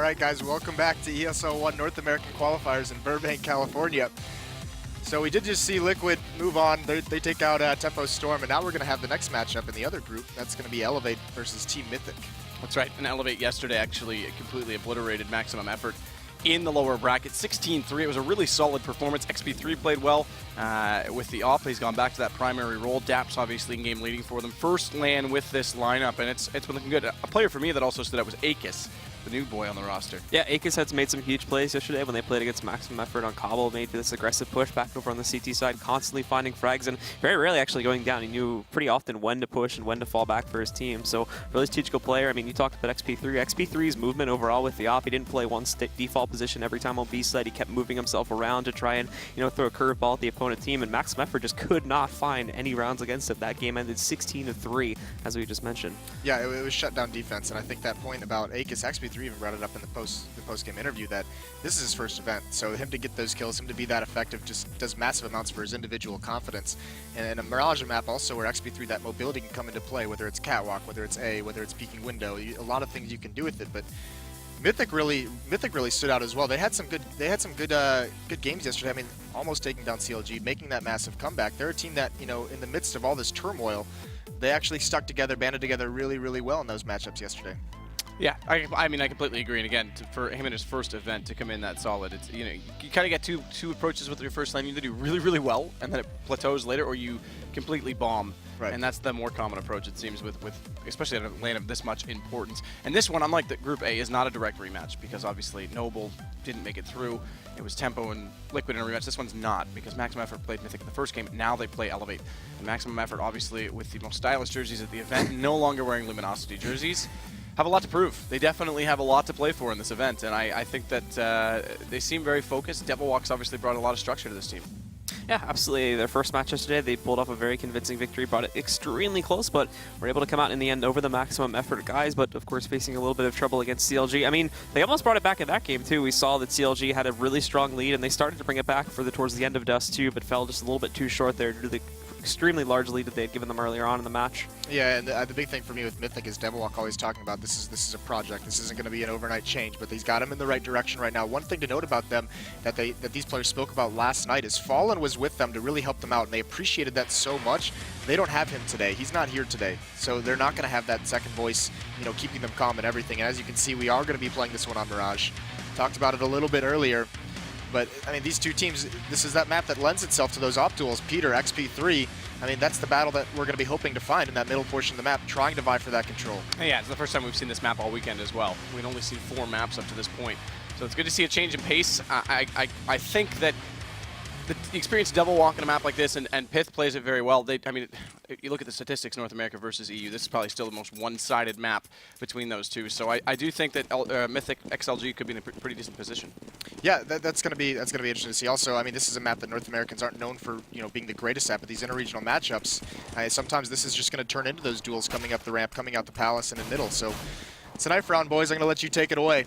Alright guys, welcome back to ESL 1 North American Qualifiers in Burbank, California. So we did just see Liquid move on. They take out Tempo Storm, and now we're going to have the next matchup in the other group. That's going to be eLevate versus Team Mythic. That's right, and eLevate yesterday actually completely obliterated Maximum Effort in the lower bracket, 16-3. It was a really solid performance. XP3 played well with the off. He's gone back to that primary role. Daps obviously in-game leading for them. First LAN with this lineup, and it's been looking good. A player for me that also stood out was Akis, the new boy on the roster. Yeah, Akis has made some huge plays yesterday when they played against Maximum Effort on Cobble, made this aggressive push back over on the CT side, constantly finding frags and very rarely actually going down. He knew pretty often when to push and when to fall back for his team. So really strategical player. I mean, you talked about XP3. XP3's movement overall with the op, he didn't play one default position every time on B side. He kept moving himself around to try and, you know, throw a curveball at the opponent team, and Maximum Effort just could not find any rounds against it. That game ended 16-3, as we just mentioned. Yeah, it was shut down defense, and I think that point about Akis, XP3 even brought it up in the post-game interview that this is his first event, so him to get those kills, him to be that effective, just does massive amounts for his individual confidence. And in a Mirage map also where XP3, that mobility can come into play, whether it's catwalk, whether it's A, whether it's peeking window, a lot of things you can do with it. But Mythic really stood out as well. They had some good games yesterday. I mean, almost taking down CLG, making that massive comeback. They're a team that, you know, in the midst of all this turmoil, they actually stuck together, banded together really, really well in those matchups yesterday. Yeah, I mean, I completely agree. And again, for him in his first event to come in that solid, it's, you know, you kind of get two approaches with your first lane. You either do really, really well, and then it plateaus later, or you completely bomb. Right. And that's the more common approach, it seems, with especially at a lane of this much importance. And this one, unlike the Group A, is not a direct rematch because obviously Noble didn't make it through. It was Tempo and Liquid in a rematch. This one's not because Maximum Effort played Mythic in the first game. Now they play eLevate. And Maximum Effort, obviously, with the most stylish jerseys at the event, no longer wearing Luminosity jerseys, have a lot to prove. They definitely have a lot to play for in this event, and I think that they seem very focused. Devilwalks obviously brought a lot of structure to this team. Yeah, absolutely. Their first match yesterday, they pulled off a very convincing victory, brought it extremely close, but were able to come out in the end over the Maximum Effort guys, but of course facing a little bit of trouble against CLG. I mean, they almost brought it back in that game too. We saw that CLG had a really strong lead, and they started to bring it back towards the end of Dust too, but fell just a little bit too short there due to the extremely large lead that they had given them earlier on in the match. Yeah, and the big thing for me with Mythic is Devilwalk always talking about this is a project. This isn't going to be an overnight change, but he's got him in the right direction right now. One thing to note about them that these players spoke about last night is Fallen was with them to really help them out, and they appreciated that so much. They don't have him today. He's not here today, so they're not going to have that second voice, you know, keeping them calm and everything. And as you can see, we are going to be playing this one on Mirage. Talked about it a little bit earlier. But, I mean, these two teams, this is that map that lends itself to those op duels. Peter, XP3, I mean, that's the battle that we're going to be hoping to find in that middle portion of the map, trying to vie for that control. Yeah, it's the first time we've seen this map all weekend as well. We'd only seen 4 maps up to this point. So it's good to see a change in pace. I think that the experience of Devilwalk in a map like this, and Pith plays it very well. I mean, you look at the statistics, North America versus EU, this is probably still the most one-sided map between those two. So I do think that Mythic XLG could be in a pretty decent position. Yeah, that's going to be interesting to see. Also, I mean, this is a map that North Americans aren't known for, you know, being the greatest at, but these interregional matchups, sometimes this is just going to turn into those duels coming up the ramp, coming out the palace and in middle. So it's a knife round, boys. I'm going to let you take it away.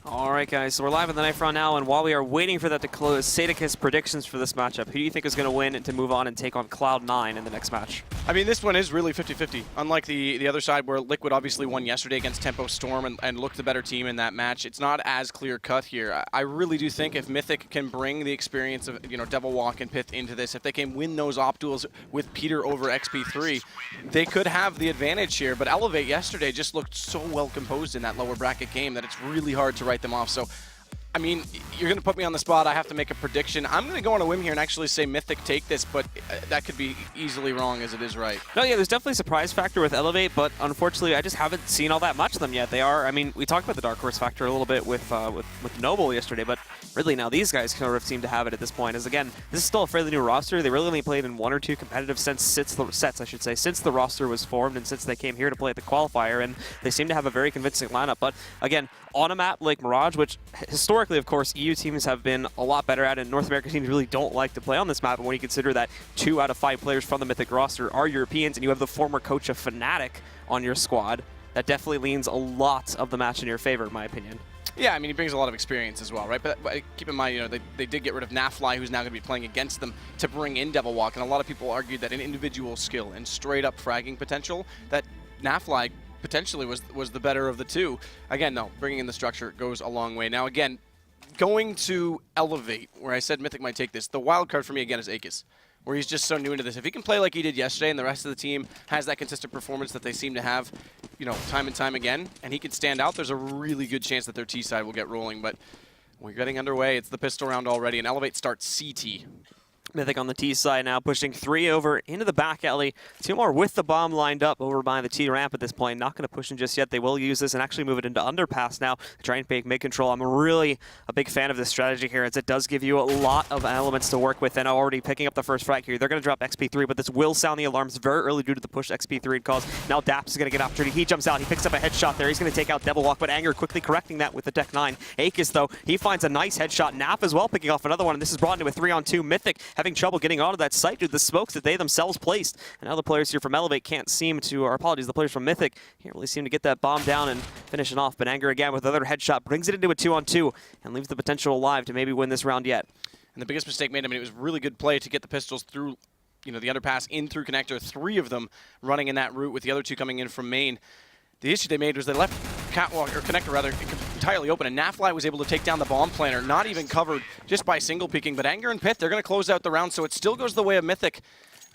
All right, guys, so we're live in the knife round now, and while we are waiting for that to close, Sadicus predictions for this matchup. Who do you think is going to win and to move on and take on Cloud9 in the next match? I mean, this one is really 50-50. Unlike the other side where Liquid obviously won yesterday against Tempo Storm and looked the better team in that match, it's not as clear-cut here. I really do think if Mythic can bring the experience of, you know, Devilwalk and Pith into this, if they can win those op duels with Peter over XP3, they could have the advantage here. But eLevate yesterday just looked so well composed in that lower bracket game that it's really hard to write them off. So, I mean, you're going to put me on the spot. I have to make a prediction. I'm going to go on a whim here and actually say Mythic take this, but that could be easily wrong as it is right. No, yeah, there's definitely a surprise factor with eLevate, but unfortunately, I just haven't seen all that much of them yet. They are, I mean, we talked about the Dark Horse factor a little bit with Noble yesterday, but really now these guys kind of seem to have it at this point. As again, this is still a fairly new roster. They really only played in 1 or 2 competitive sets, since the roster was formed and since they came here to play at the qualifier, and they seem to have a very convincing lineup. But again, on a map like Mirage, which historically, of course, EU teams have been a lot better at, and North American teams really don't like to play on this map. And when you consider that 2 out of 5 players from the Mythic roster are Europeans, and you have the former coach of Fnatic on your squad, that definitely leans a lot of the match in your favor, in my opinion. Yeah, I mean, he brings a lot of experience as well, right? But keep in mind, you know, they did get rid of Nafly, who's now going to be playing against them, to bring in Devilwalk. And a lot of people argued that in individual skill and straight-up fragging potential, that Nafly potentially was the better of the two. Again, no, bringing in the structure goes a long way. Now, again, going to eLevate, where I said Mythic might take this, the wild card for me, again, is Aegis, where he's just so new into this. If he can play like he did yesterday and the rest of the team has that consistent performance that they seem to have, you know, time and time again, and he can stand out, there's a really good chance that their T side will get rolling. But we're getting underway. It's the pistol round already, and eLevate starts CT. Mythic on the T side now, pushing 3 over into the back alley. 2 more with the bomb lined up over by the T ramp at this point. Not going to push in just yet. They will use this and actually move it into underpass now to try and make mid-control. I'm really a big fan of this strategy here, as it does give you a lot of elements to work with, and already picking up the first frag here. They're going to drop XP3, but this will sound the alarms very early due to the push XP3 calls. Now Daps is going to get opportunity. He jumps out. He picks up a headshot there. He's going to take out Devilwalk, but Anger quickly correcting that with the Tech 9. Aegis, though, he finds a nice headshot. Nap as well picking off another one, and this is brought into a 3-on-2. Mythic having trouble getting onto that site due to the smokes that they themselves placed. And now the players here from eLevate can't seem to, or apologies, the players from Mythic can't really seem to get that bomb down and finish it off. But Anger again with another headshot brings it into a 2-on-2 and leaves the potential alive to maybe win this round yet. And the biggest mistake made, I mean, it was really good play to get the pistols through, you know, the underpass in through connector. 3 of them running in that route with the other 2 coming in from main. The issue they made was they left catwalk, or connector rather, entirely open, and Nafly was able to take down the bomb planner, not even covered just by single peeking. But Anger and Pith, they're going to close out the round, so it still goes the way of Mythic,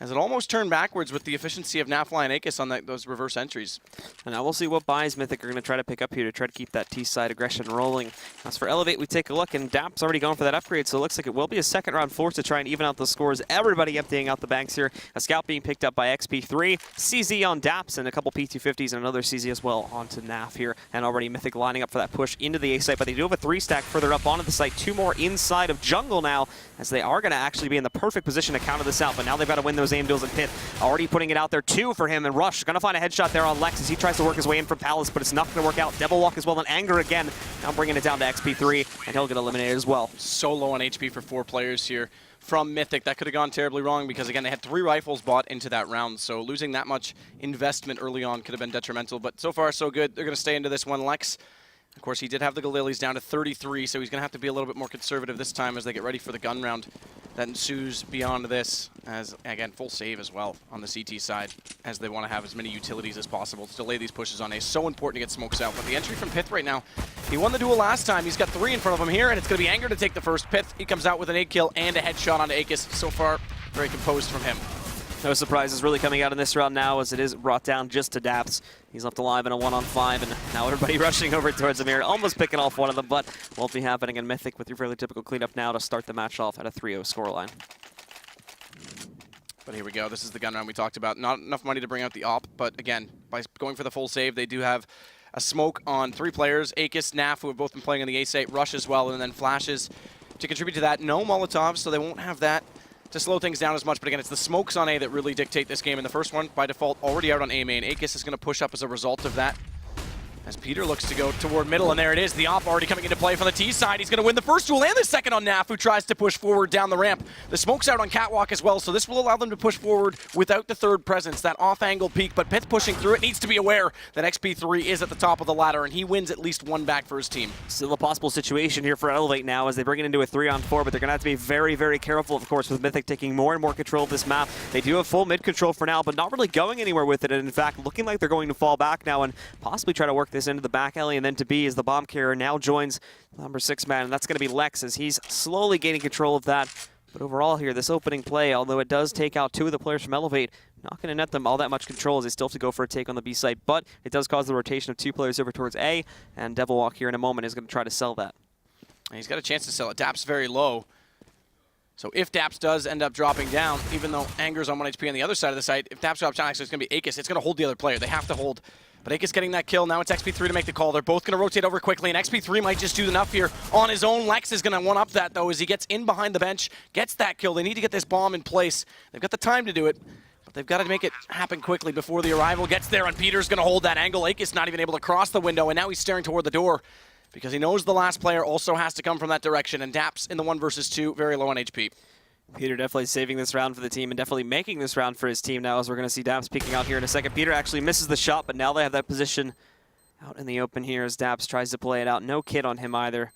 as it almost turned backwards with the efficiency of Nafly and Aegis on those reverse entries. And now we'll see what buys Mythic are going to try to pick up here to try to keep that T-side aggression rolling. As for eLevate, we take a look, and Dap's already going for that upgrade, so it looks like it will be a second round force to try and even out the scores. Everybody emptying out the banks here. A scout being picked up by XP3, CZ on Daps, and a couple P250s, and another CZ as well onto Naf here. And already Mythic lining up for that push into the A site, but they do have a 3-stack further up onto the site. 2 more inside of jungle now, as they are going to actually be in the perfect position to counter this out, but now they've got to win those aim duels and Pith. Already putting it out there, 2 for him, and Rush gonna find a headshot there on Lex as he tries to work his way in from Palace, but it's not gonna work out. Devilwalk as well, and Anger again, now bringing it down to XP3, and he'll get eliminated as well. So low on HP for 4 players here from Mythic. That could have gone terribly wrong because, again, they had 3 rifles bought into that round, so losing that much investment early on could have been detrimental, but so far so good. They're gonna stay into this one. Lex, of course, he did have the Galili's down to 33, so he's gonna have to be a little bit more conservative this time as they get ready for the gun round that ensues beyond this, as, again, full save as well on the CT side, as they want to have as many utilities as possible to delay these pushes on A. So important to get smokes out, but the entry from Pith right now, he won the duel last time. He's got 3 in front of him here, and it's going to be Anger to take the first. Pith, he comes out with an 8 kill and a headshot onto Aegis. So far, very composed from him. No surprises really coming out in this round now, as it is brought down just to Daps. He's left alive in a 1-on-5, and now everybody rushing over towards him here, almost picking off one of them, but won't be happening in Mythic with your fairly typical cleanup now to start the match off at a 3-0 scoreline. But here we go. This is the gun round we talked about. Not enough money to bring out the op, but again, by going for the full save, they do have a smoke on 3 players. Aegis, Naf, who have both been playing on the A-site, Rush as well, and then flashes to contribute to that. No Molotovs, so they won't have that to slow things down as much, but again, it's the smokes on A that really dictate this game, and the first one, by default, already out on A main. Aegis is going to push up as a result of that, as Peter looks to go toward middle, and there it is. The op already coming into play from the T side. He's going to win the first duel and the second on Naf, who tries to push forward down the ramp. The smoke's out on Catwalk as well, so this will allow them to push forward without the third presence, that off-angle peek, but Pith pushing through it needs to be aware that XP3 is at the top of the ladder, and he wins at least 1 back for his team. Still a possible situation here for eLevate now as they bring it into a 3-on-4, but they're going to have to be very, very careful, of course, with Mythic taking more and more control of this map. They do have full mid control for now, but not really going anywhere with it, and in fact, looking like they're going to fall back now and possibly try to work this into the back alley, and then to B as the bomb carrier now joins the number 6 man, and that's going to be Lex as he's slowly gaining control of that. But overall here, this opening play, although it does take out 2 of the players from eLevate, not going to net them all that much control as they still have to go for a take on the B site, but it does cause the rotation of 2 players over towards A, and Devilwalk here in a moment is going to try to sell that. And he's got a chance to sell it. Daps very low. So if Daps does end up dropping down, even though Anger's on 1 HP on the other side of the site, if Daps drops down, actually it's going to be Aegis. It's going to hold the other player. They have to hold. But Aegis getting that kill. Now it's XP3 to make the call. They're both going to rotate over quickly, and XP3 might just do enough here on his own. Lex is going to one-up that, though, as he gets in behind the bench, gets that kill. They need to get this bomb in place. They've got the time to do it, but they've got to make it happen quickly before the arrival gets there, and Peter's going to hold that angle. Aegis not even able to cross the window, and now he's staring toward the door because he knows the last player also has to come from that direction, and Daps in the 1 versus 2, very low on HP. Peter definitely saving this round for the team and definitely making this round for his team now, as we're going to see Daps peeking out here in a second. Peter actually misses the shot, but now they have that position out in the open here as Daps tries to play it out. No kit on him either.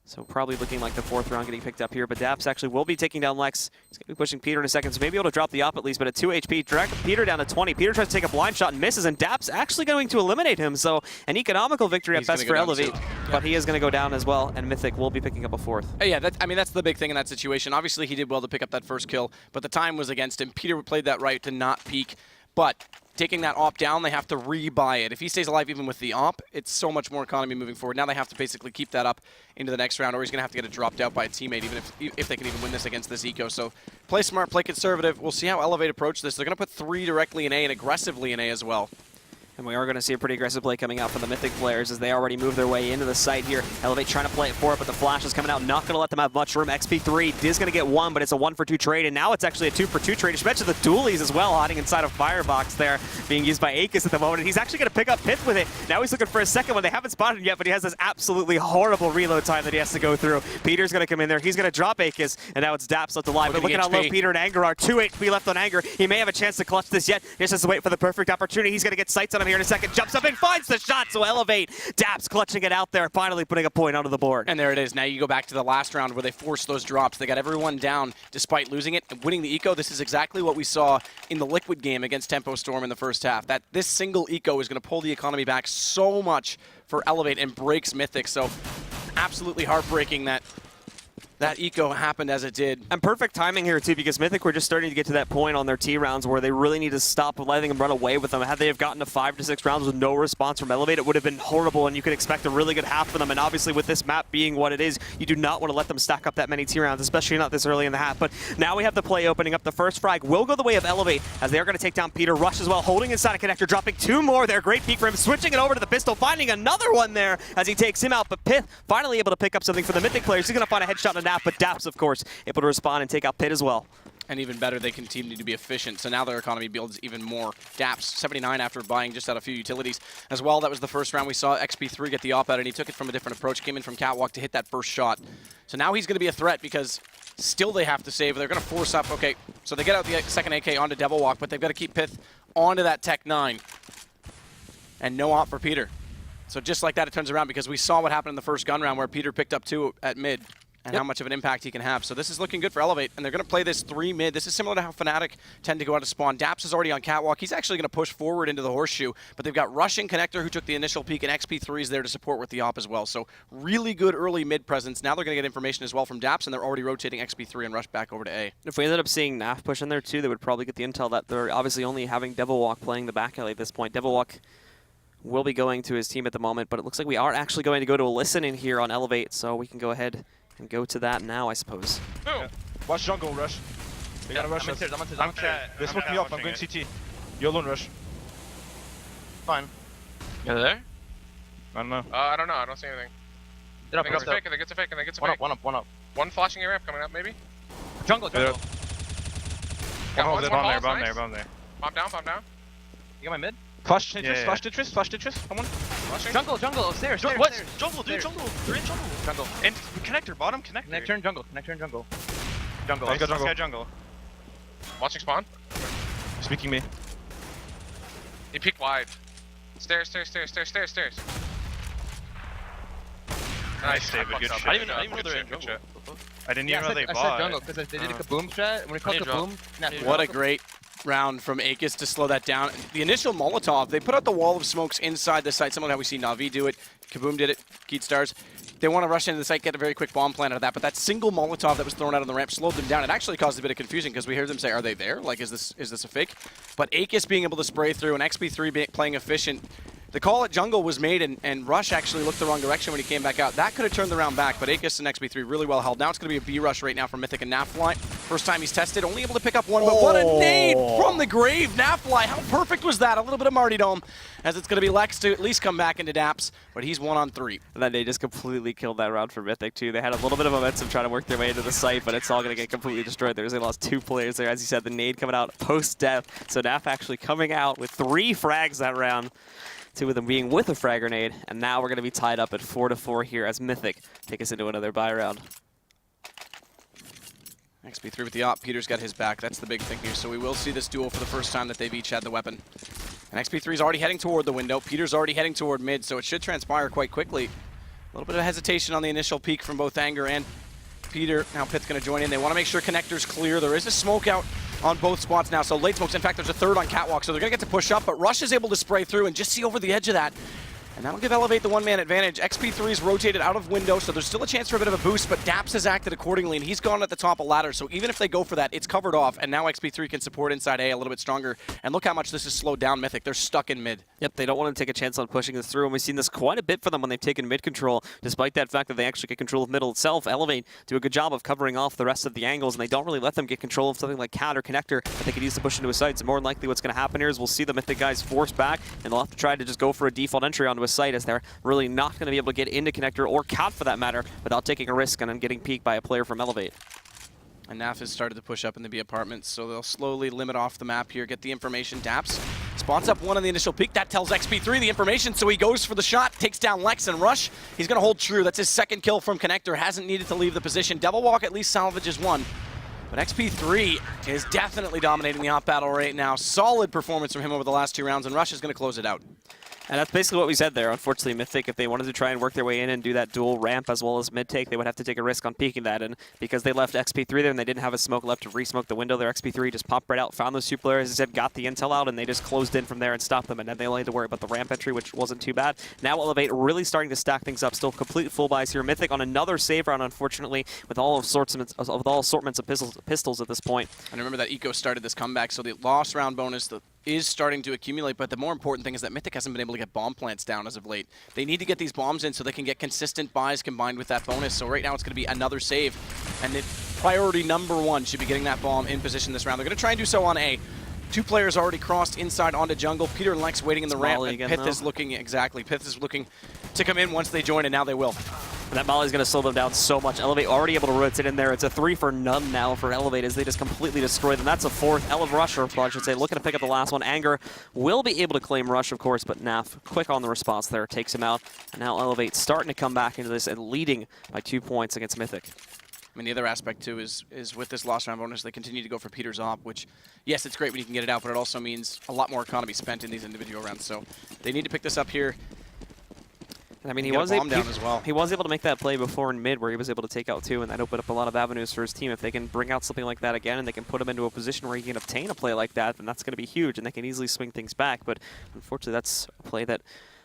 So probably looking like the 4th round getting picked up here, but Daps actually will be taking down Lex. He's going to be pushing Peter in a second, so maybe able to drop the op at least, but at 2 HP, drag Peter down to 20. Peter tries to take a blind shot and misses, and Daps actually going to eliminate him, so an economical victory at best for eLevate, but he is going to go down as well, and Mythic will be picking up a 4th. Yeah, I mean, that's the big thing in that situation. Obviously, he did well to pick up that first kill, but the time was against him. Peter played that right to not peek, but taking that op down, they have to rebuy it. If he stays alive even with the op, it's so much more economy moving forward. Now they have to basically keep that up into the next round, or he's going to have to get it dropped out by a teammate, even if they can even win this against this eco. So play smart, play conservative. We'll see how eLevate approach this. They're going to put 3 directly in A and aggressively in A as well. And we are going to see a pretty aggressive play coming out from the Mythic players as they already move their way into the site here. eLevate trying to play it for it, but the flash is coming out. Not going to let them have much room. XP3 is going to get 1, but it's a 1-for-2 trade, and now it's actually a 2-for-2 trade. You should mention the dualies as well, hiding inside of Firebox there, being used by Akis at the moment. And he's actually going to pick up Pith with it. Now he's looking for a second one. They haven't spotted him yet, but he has this absolutely horrible reload time that he has to go through. Peter's going to come in there. He's going to drop Akis, and now it's Daps left alive. But look at how low Peter and Anger are. 2 HP left on Anger. He may have a chance to clutch this yet. He just has to wait for the perfect opportunity. He's going to get sights on him here in a second. Jumps up and finds the shot, so eLevate. Daps clutching it out there, finally putting a point onto the board. And there it is. Now you go back to the last round where they forced those drops. They got everyone down despite losing it and winning the eco. This is exactly what we saw in the Liquid game against Tempo Storm in the first half. That this single eco is going to pull the economy back so much for eLevate and breaks Mythic. So absolutely heartbreaking that eco happened as it did. And perfect timing here, too, because Mythic were just starting to get to that point on their T rounds where they really need to stop letting them run away with them. Had they have gotten to 5 to 6 rounds with no response from eLevate, it would have been horrible, and you could expect a really good half from them. And obviously, with this map being what it is, you do not want to let them stack up that many T rounds, especially not this early in the half. But now we have the play opening up. The first frag will go the way of eLevate, as they are going to take down Peter. Rush as well, holding inside a connector, dropping 2 more there. Great peek for him, switching it over to the pistol, finding another one there as he takes him out. But Pith finally able to pick up something for the Mythic players. He's going to find a headshot on Nap, but Daps, of course, able to respond and take out Pit as well. And even better, they continue to be efficient, so now their economy builds even more. Daps, 79 after buying just out a few utilities. As well, that was the first round we saw XP3 get the op out, and he took it from a different approach, came in from Catwalk to hit that first shot. So now he's going to be a threat because still they have to save. They're going to force up. Okay, so they get out the second AK onto Devil Walk, but they've got to keep Pith onto that Tech 9. And no op for Peter. So just like that, it turns around because we saw what happened in the first gun round where Peter picked up 2 at mid. And how much of an impact he can have. So this is looking good for eLevate, and they're going to play this 3 mid. This is similar to how Fnatic tend to go out of spawn. Daps is already on Catwalk. He's actually going to push forward into the Horseshoe, but they've got Rushing Connector, who took the initial peek, and XP3 is there to support with the op as well. So really good early mid presence. Now they're going to get information as well from Daps, and they're already rotating XP3 and Rush back over to A. If we ended up seeing Naf push in there too, they would probably get the intel that they're obviously only having Devil Walk playing the back alley at this point. Devil Walk will be going to his team at the moment, but it looks like we are actually going to go to a listen in here on eLevate, so we can go ahead and go to that now, I suppose. Yeah. Watch jungle, Rush. They gotta rush us. I'm cat. They smoke me off, I'm going CT. You alone, Rush. Fine. You there? I don't know. I don't know, I don't see anything. Get up, I think it's a fake, I think it's a fake, I think it's a one fake. up, one up. One flashing A ramp coming up, maybe? Jungle. Got one Bomb there. Pop down, pop down. You got my mid? Flash Tetris, Come on. Flashing. Jungle, upstairs, What? stairs. Jungle, dude, jungle. They're in jungle. Jungle. And connector, bottom connector. Connector and jungle. Jungle. Let's go jungle. Watching spawn. Speaking me. He peeked wide. Stairs. Nice, David, good shit. I didn't even know they're in Good jungle. shit. I didn't even know they I bought. said jungle because they did a kaboom strat. When we called kaboom, What a great round from Akis to slow that down. The initial Molotov, they put out the wall of smokes inside the site, similar to how we see Na'Vi do it. Kaboom did it, Keat Stars. They want to rush into the site, get a very quick bomb plan out of that, but that single Molotov that was thrown out on the ramp slowed them down. It actually caused a bit of confusion because we heard them say, are they there? Like, is this a fake? But Akis being able to spray through and XP3 playing efficient. The call at jungle was made, and Rush actually looked the wrong direction when he came back out. That could have turned the round back, but Akis and XP3 really well held. Now it's going to be a B rush right now for Mythic and Nafly. First time he's tested, only able to pick up 1, but what a nade from the grave. Nafly, how perfect was that? A little bit of martyrdom, as it's going to be Lex to at least come back into Daps, but he's 1 on 3. And then they just completely killed that round for Mythic too. They had a little bit of momentum trying to work their way into the site, but it's all going to get completely destroyed. They lost 2 players there. As you said, the nade coming out post-death. So Naf actually coming out with 3 frags that round. 2 of them being with a frag grenade, and now we're going to be tied up at 4-4 here as Mythic take us into another buy round. XP3 with the op. Peter's got his back. That's the big thing here. So we will see this duel for the first time that they've each had the weapon. And XP3 is already heading toward the window. Peter's already heading toward mid, so it should transpire quite quickly. little bit of hesitation on the initial peek from both Anger and Peter. Now Pith's going to join in. They want to make sure connector's clear. There is a smoke out on both spots now, so late smokes. In fact, there's a third on Catwalk, so they're going to get to push up, but Rush is able to spray through and just see over the edge of that. And that'll give eLevate the one-man advantage. XP3 is rotated out of window, so there's still a chance for a bit of a boost, but Daps has acted accordingly, and he's gone at the top of ladder, so even if they go for that, it's covered off, and now XP3 can support inside A a little bit stronger. And look how much this has slowed down Mythic. They're stuck in mid. Yep, they don't want to take a chance on pushing this through, and we've seen this quite a bit for them when they've taken mid control, despite that fact that they actually get control of middle itself. eLevate do a good job of covering off the rest of the angles, and they don't really let them get control of something like Cat or Connector that they could use to push into a site. So more than likely what's going to happen here is we'll see the Mythic guys force back, and they'll have to try to just go for a default entry onto a site, as they're really not going to be able to get into Connector or Cat for that matter without taking a risk and then getting peeked by a player from eLevate. And NAF has started to push up in the B apartments, so they'll slowly limit off the map here, get the information. Daps spots up one on the initial peek. That tells XP3 the information, so he goes for the shot, takes down Lex and Rush. He's going to hold true. That's his second kill from Connector. Hasn't needed to leave the position. Devil Walk at least salvages one. But XP3 is definitely dominating the off battle right now. Solid performance from him over the last 2 rounds, and Rush is going to close it out. And that's basically what we said there. Unfortunately, Mythic, if they wanted to try and work their way in and do that dual ramp as well as mid-take, they would have to take a risk on peeking that. And because they left XP3 there and they didn't have a smoke left to re-smoke the window, their XP3 just popped right out, found those 2 players, as I said, got the intel out, and they just closed in from there and stopped them. And then they only had to worry about the ramp entry, which wasn't too bad. Now eLevate really starting to stack things up. Still complete full buys here. Mythic on another save round, unfortunately, with all assortments of pistols at this point. And remember that Eco started this comeback, so the lost round bonus is starting to accumulate, but the more important thing is that Mythic hasn't been able to get bomb plants down as of late. They need to get these bombs in so they can get consistent buys combined with that bonus. So right now it's going to be another save, and priority number 1 should be getting that bomb in position this round. They're going to try and do so on A. 2 players already crossed inside onto jungle. Peter and Lex waiting in the ramp, and Pith is looking, Pith is looking to come in once they join, and now they will. And that Molly's going to slow them down so much. eLevate already able to rotate in there. It's a 3 for none now for eLevate as they just completely destroy them. That's a 4th. Rush, or I should say, looking to pick up the last one. Anger will be able to claim Rush, of course, but NAF quick on the response there, takes him out. And now eLevate starting to come back into this and leading by 2 points against Mythic. I mean, the other aspect, too, is with this lost round bonus, they continue to go for Peter's op, which, yes, it's great when you can get it out, but it also means a lot more economy spent in these individual rounds. So they need to pick this up here. I mean, he was able to make that play before in mid where he was able to take out 2, and that opened up a lot of avenues for his team. If they can bring out something like that again and they can put him into a position where he can obtain a play like that, then that's going to be huge, and they can easily swing things back. But unfortunately, that's a play that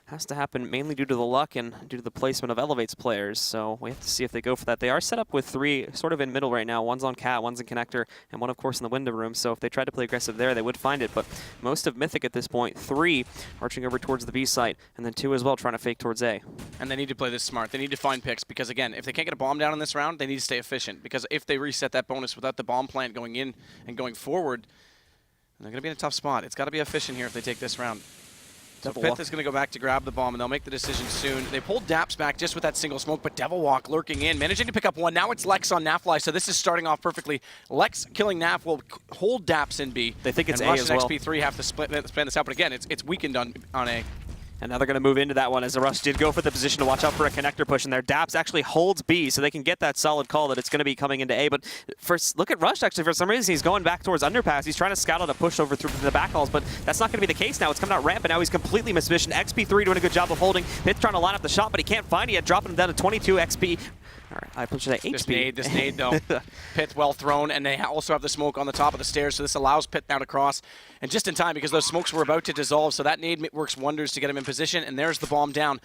has to happen mainly due to the luck and due to the placement of eLevate's players. So we have to see if they go for that. They are set up with 3 sort of in middle right now. One's on Cat, one's in Connector, and one, of course, in the window room. So if they tried to play aggressive there, they would find it. But most of Mythic at this point, 3 marching over towards the B site, and then 2 as well trying to fake towards A. And they need to play this smart. They need to find picks because, again, if they can't get a bomb down in this round, they need to stay efficient. Because if they reset that bonus without the bomb plant going in and going forward, they're going to be in a tough spot. It's got to be efficient here if they take this round. So Pith is going to go back to grab the bomb, and they'll make the decision soon. They pulled Daps back just with that single smoke, but Devil Walk lurking in, managing to pick up 1. Now it's Lex on Nafly, so this is starting off perfectly. Lex killing Naf will hold Daps in B. They think it's and A Rush as and well. XP3 have to split this out, but again, it's weakened on A. And now they're going to move into that one as the Rush did go for the position to watch out for a connector push in there. Daps actually holds B, so they can get that solid call that it's going to be coming into A. But first, look at Rush, actually. For some reason, he's going back towards underpass. He's trying to scout out a push over through the back halls, but that's not going to be the case now. It's coming out ramp, and now he's completely mispositioned. XP3 doing a good job of holding. Pith trying to line up the shot, but he can't find it yet, dropping him down to 22 XP. All right, I should say HP. This nade, though. Pith well thrown, and they also have the smoke on the top of the stairs, so this allows Pith now to cross. And just in time, because those smokes were about to dissolve, so that nade works wonders to get him in position, and there's the bomb down.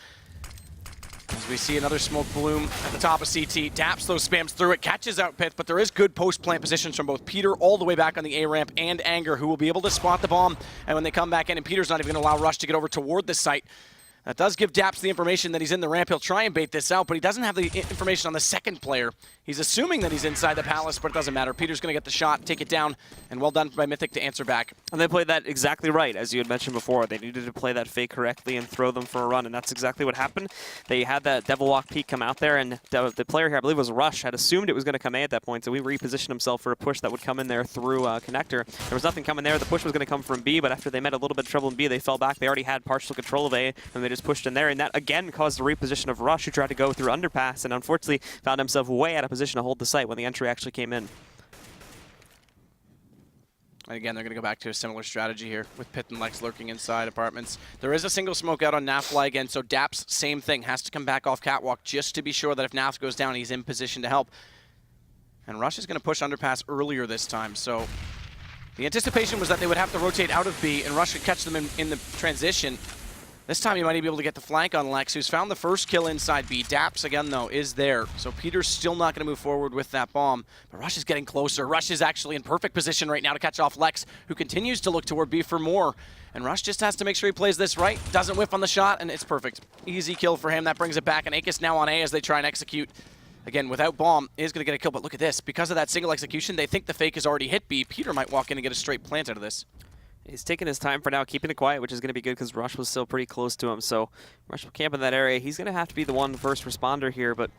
As we see another smoke bloom at the top of CT. Daps those spams through it, catches out Pith, but there is good post-plant positions from both Peter all the way back on the A ramp and Anger, who will be able to spot the bomb. And when they come back in, and Peter's not even going to allow Rush to get over toward the site. That does give Daps the information that he's in the ramp. He'll try and bait this out, but he doesn't have the information on the second player. He's assuming that he's inside the palace, but it doesn't matter. Peter's going to get the shot, take it down, and well done by Mythic to answer back. And they played that exactly right, as you had mentioned before. They needed to play that fake correctly and throw them for a run, and that's exactly what happened. They had that Devil Walk peek come out there, and the player here, I believe it was Rush, had assumed it was going to come A at that point, so we repositioned himself for a push that would come in there through Connector. There was nothing coming there. The push was going to come from B, but after they met a little bit of trouble in B, they fell back. They already had partial control of A, and they just pushed in there, and that again caused the reposition of Rush, who tried to go through underpass, and unfortunately found himself way out of position to hold the site when the entry actually came in. And again, they're going to go back to a similar strategy here with Pit and Lex lurking inside apartments. There is a single smoke out on Nafly again, so Daps, same thing, has to come back off catwalk just to be sure that if Naf goes down, he's in position to help. And Rush is going to push underpass earlier this time, so the anticipation was that they would have to rotate out of B and Rush would catch them in the transition. This time he might be able to get the flank on Lex, who's found the first kill inside B. Daps, again, though, is there. So Peter's still not going to move forward with that bomb. But Rush is getting closer. Rush is actually in perfect position right now to catch off Lex, who continues to look toward B for more. And Rush just has to make sure he plays this right. Doesn't whiff on the shot, and it's perfect. Easy kill for him. That brings it back. And Akis now on A as they try and execute. Again, without bomb, is going to get a kill. But look at this. Because of that single execution, they think the fake has already hit B. Peter might walk in and get a straight plant out of this. He's taking his time for now, keeping it quiet, which is going to be good because Rush was still pretty close to him. So Rush will camp in that area. He's going to have to be the one first responder here, but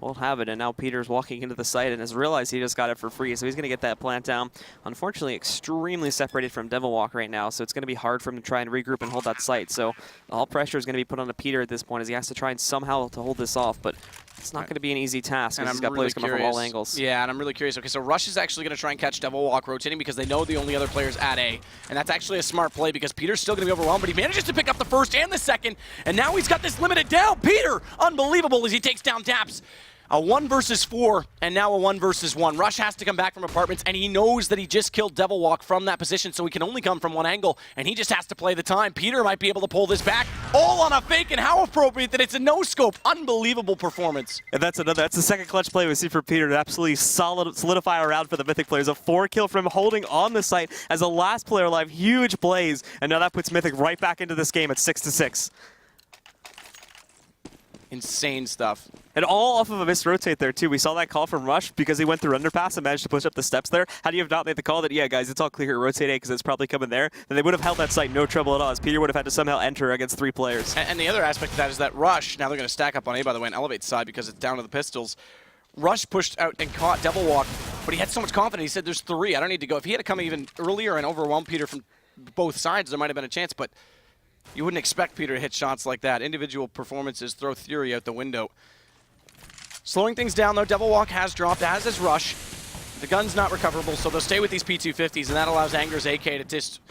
won't have it. And now Peter's walking into the site and has realized he just got it for free, so he's going to get that plant down. Unfortunately, extremely separated from Devilwalk right now, so it's going to be hard for him to try and regroup and hold that site. So all pressure is going to be put on Peter at this point as he has to try and somehow to hold this off, but it's not going to be an easy task because he's got players coming from all angles. Yeah, and I'm really curious. Okay, so Rush is actually going to try and catch Devilwalk rotating because they know the only other player's at A. And that's actually a smart play because Peter's still going to be overwhelmed, but he manages to pick up the first and the second. And now he's got this limited down. Peter, unbelievable as he takes down Daps. A 1 versus 4, and now a 1 versus 1. Rush has to come back from apartments, and he knows that he just killed Devilwalk from that position, so he can only come from one angle, and he just has to play the time. Peter might be able to pull this back, all on a fake, and how appropriate that it's a no-scope. Unbelievable performance. And that's the second clutch play we see for Peter to absolutely solidify a round for the Mythic players. A 4 kill from him holding on the site as a last player alive. Huge plays, and now that puts Mythic right back into this game at 6-6. Insane stuff. And all off of a missed rotate there, too. We saw that call from Rush because he went through underpass and managed to push up the steps there. Had you have not made the call that, yeah, guys, it's all clear here, rotate A because it's probably coming there, then they would have held that site no trouble at all, as Peter would have had to somehow enter against 3 players. And the other aspect of that is that Rush, now they're going to stack up on A, by the way, and eLevate side because it's down to the pistols. Rush pushed out and caught Devilwalk, but he had so much confidence. He said, there's 3. I don't need to go. If he had to come even earlier and overwhelm Peter from both sides, there might have been a chance, but you wouldn't expect Peter to hit shots like that. Individual performances throw theory out the window. Slowing things down, though, Devilwalk has dropped, as is Rush. The gun's not recoverable, so they'll stay with these P250s, and that allows Anger's AK to just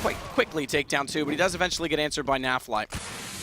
quite quickly take down 2, but he does eventually get answered by Nafly.